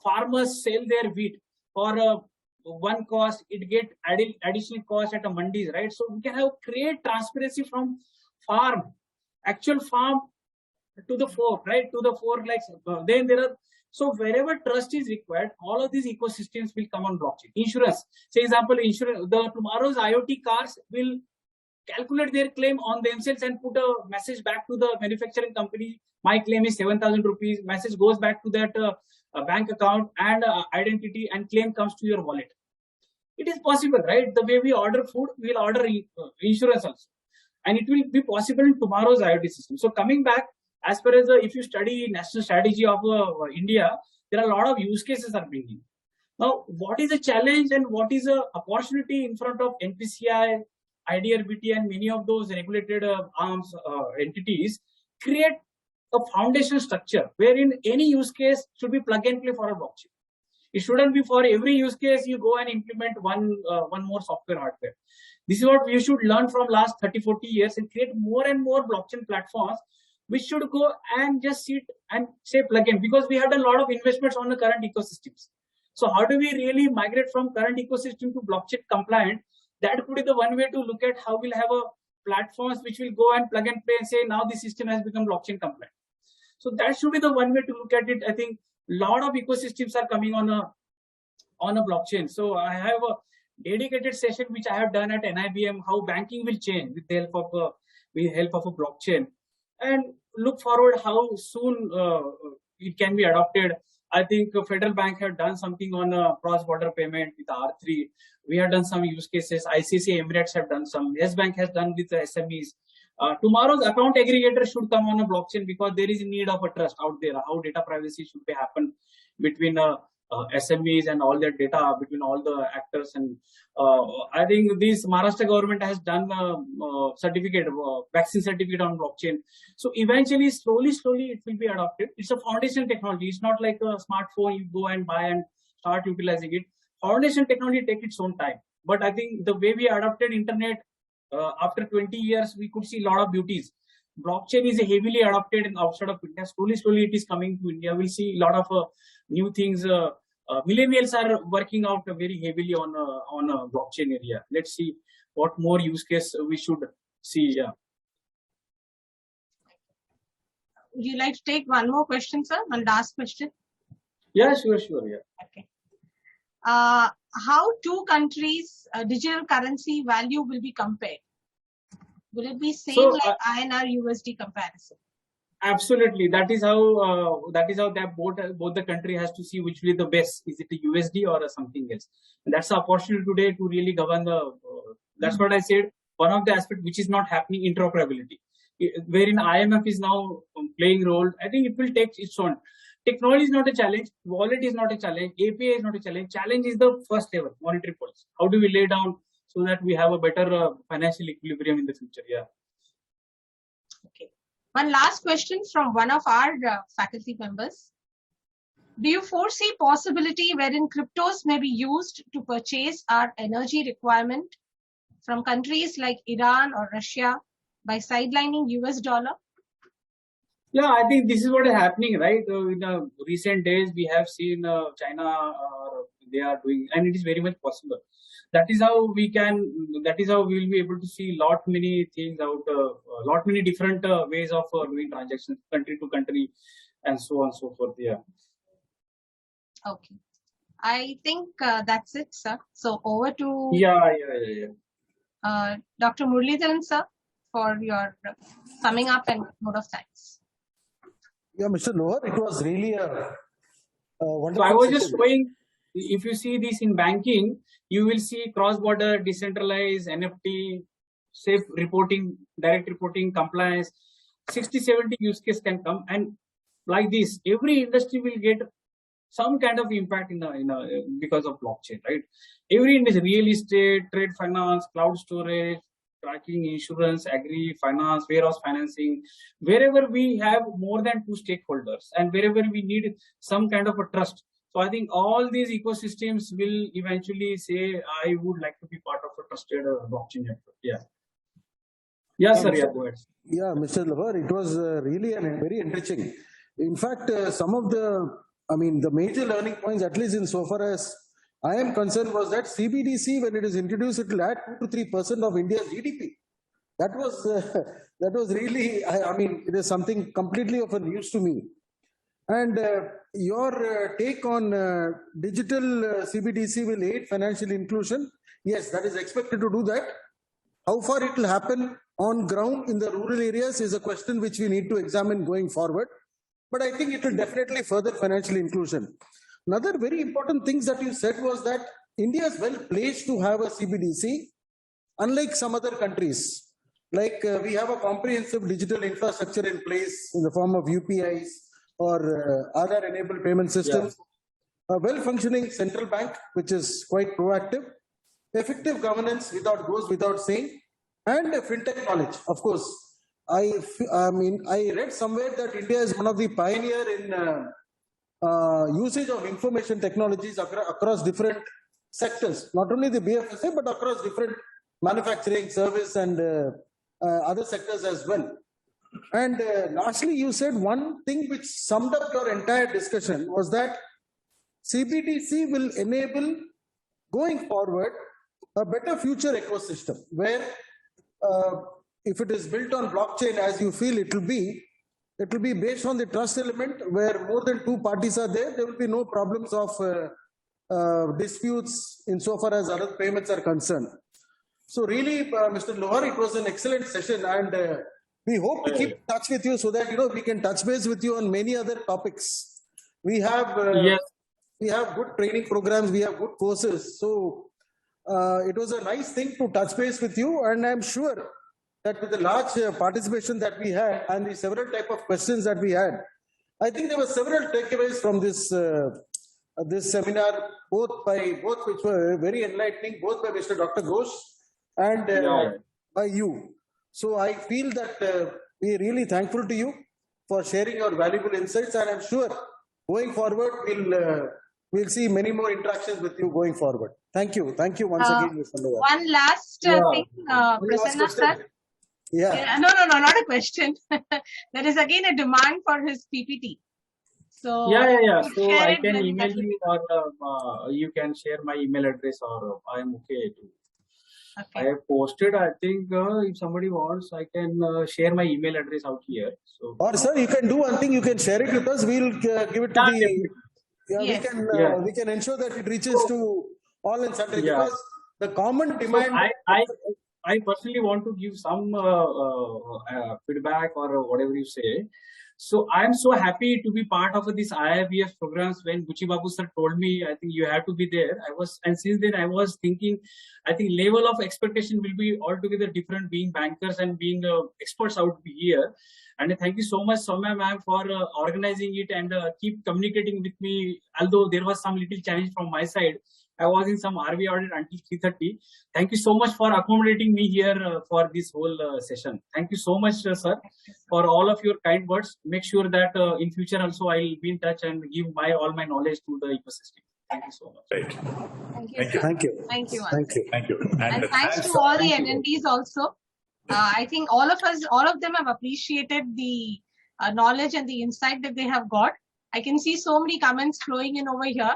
farmers sell their wheat for one cost, it get additional cost at a mandis, right? So we can create transparency from farm, actual farm to the fork, right? To the fork, like then there are So wherever trust is required, all of these ecosystems will come on blockchain. Insurance, say example, insurance, tomorrow's IoT cars will calculate their claim on themselves and put a message back to the manufacturing company. My claim is 7,000 rupees. Message goes back to that bank account and identity, and claim comes to your wallet. It is possible, right? The way we order food, we'll order insurance also. And it will be possible in tomorrow's IoT system. So coming back, as far as if you study national strategy of India, there are a lot of use cases are bringing. Now, what is the challenge and what is the opportunity in front of NPCI, IDRBT, and many of those regulated arms entities? Create a foundation structure wherein any use case should be plug and play for a blockchain. It shouldn't be for every use case you go and implement one more software hardware. This is what we should learn from last 30-40 years and create more and more blockchain platforms which should go and just sit and say plug in, because we had a lot of investments on the current ecosystems. So how do we really migrate from current ecosystem to blockchain compliant? That could be the one way to look at how we'll have a platforms which will go and plug and play and say now the system has become blockchain compliant. So that should be the one way to look at it. I think a lot of ecosystems are coming on a blockchain. So I have a dedicated session which I have done at IIBF, how banking will change with the help of a blockchain, and look forward how soon it can be adopted. I think Federal Bank have done something on cross-border payment with R3. We have done some use cases. ICICI Emirates have done some. Yes Bank has done with the SMEs. Tomorrow's account aggregator should come on a blockchain because there is a need of a trust out there. How data privacy should be happen between SMEs and all their data, between all the actors. And I think this Maharashtra government has done certificate, vaccine certificate on blockchain. So eventually, slowly, it will be adopted. It's a foundation technology. It's not like a smartphone you go and buy and start utilizing it. Foundation technology takes its own time. But I think the way we adopted internet, after 20 years, we could see a lot of beauties. Blockchain is heavily adopted in outside of India. Slowly it is coming to India. We'll see a lot of new things. Millennials are working out very heavily on a blockchain area. Let's see what more use case we should see. Yeah. Would you like to take one more question, sir? One last question. Yeah, sure. Yeah. Okay. How two countries' digital currency value will be compared? Will it be same like INR USD comparison? Absolutely. That is how that both the country has to see which will be the best. Is it a USD or something else? And that's the opportunity today to really govern the. That's what I said. One of the aspects which is not happening, interoperability, wherein IMF is now playing role. I think it will take its own. Technology is not a challenge. Wallet is not a challenge. API is not a challenge. Challenge is the first level, monetary policy. How do we lay down so that we have a better financial equilibrium in the future? Yeah. Okay. One last question from one of our faculty members. Do you foresee possibility wherein cryptos may be used to purchase our energy requirement from countries like Iran or Russia by sidelining US dollar? Yeah, I think this is what is happening, right? In recent days, we have seen China, they are doing, and it is very much possible. That is how we will be able to see lot many things out, lot many different ways of doing transactions, country to country, and so on and so forth. Yeah. Okay. I think that's it, sir. So over to Dr. Muralidharan, sir, for your summing up and vote of thanks. Yeah, Mr. Lohar, it was really a wonderful. So I was just showing, if you see this in banking, you will see cross-border, decentralized, NFT, safe reporting, direct reporting, compliance, 60-70 use case can come, and like this, every industry will get some kind of impact because of blockchain, right? Every industry, real estate, trade finance, cloud storage, tracking, insurance, agri, finance, warehouse financing, wherever we have more than two stakeholders and wherever we need some kind of a trust. So I think all these ecosystems will eventually say, I would like to be part of a trusted blockchain network. Yeah. Yes, sir. Yeah, go ahead. Yeah, Mr. Lohar, it was really very enriching. In fact, some of the major learning points, at least insofar as I am concerned, was that CBDC, when it is introduced, it will add 2 to 3% of India's GDP. That was really, it is something completely of a news to me. And your take on digital CBDC will aid financial inclusion. Yes, that is expected to do that. How far it will happen on ground in the rural areas is a question which we need to examine going forward. But I think it will definitely further financial inclusion. Another very important thing that you said was that India is well placed to have a CBDC, unlike some other countries. Like we have a comprehensive digital infrastructure in place in the form of UPIs or Aadhaar-enabled payment systems, a well-functioning central bank, which is quite proactive, effective governance goes without saying, and fintech knowledge. Of course, I read somewhere that India is one of the pioneer in usage of information technologies across different sectors, not only the BFSI, but across different manufacturing, service, and other sectors as well. And lastly, you said one thing which summed up your entire discussion was that CBDC will enable, going forward, a better future ecosystem where if it is built on blockchain as you feel it will be based on the trust element where more than two parties are there. There will be no problems of disputes insofar as other payments are concerned. So really, Mr. Lohar, it was an excellent session, and we hope to keep in touch with you so that we can touch base with you on many other topics. We have we have good training programs, we have good courses. So it was a nice thing to touch base with you, and I'm sure that with the large participation that we had and the several type of questions that we had, I think there were several takeaways from this this seminar, both which were very enlightening, both by Mr. Dr. Ghosh and by you. So I feel that we are really thankful to you for sharing your valuable insights, and I'm sure going forward we'll see many more interactions with you going forward. Thank you once again, Mr. Lohar. One last thing, Prasanna sir. Yeah. No, not a question. There is again a demand for his PPT. So So I can email you, or you can share my email address, or I'm okay to. Okay. I have posted. I think if somebody wants, I can share my email address out here. So, or sir, you can do one thing. You can share it with us. We'll give it to the. Yeah, we can ensure that it reaches to all and sundry, because the common demand. So I personally want to give some feedback or whatever you say. So I'm so happy to be part of this IIBF programs. When Buchi Babu sir told me, I think you have to be there. And since then I was thinking, I think level of expectation will be altogether different, being bankers and being experts out here. And thank you so much, Soumya ma'am, for organizing it and keep communicating with me. Although there was some little challenge from my side, I was in some RV audit until 3:30. Thank you so much for accommodating me here for this whole session. Thank you so much, sir, for all of your kind words. Make sure that in future also I will be in touch and give all my knowledge to the ecosystem. Thank you so much. Right. Thank you. Thank you. And thanks to all the attendees also. I think all of them have appreciated the knowledge and the insight that they have got. I can see so many comments flowing in over here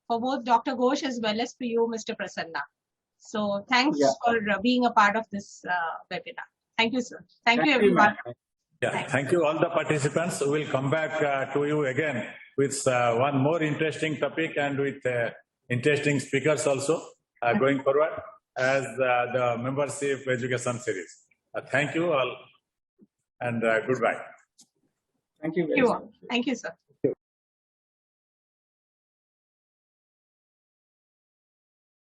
for both Dr. Ghosh as well as for you, Mr. Prasanna. So thanks for being a part of this webinar. Thank you, sir. Thank you, everyone. Thank you all the participants. We will come back to you again with one more interesting topic and with interesting speakers also going forward as the membership education series. Thank you all, and goodbye. Thank you very much. Thank you, sir.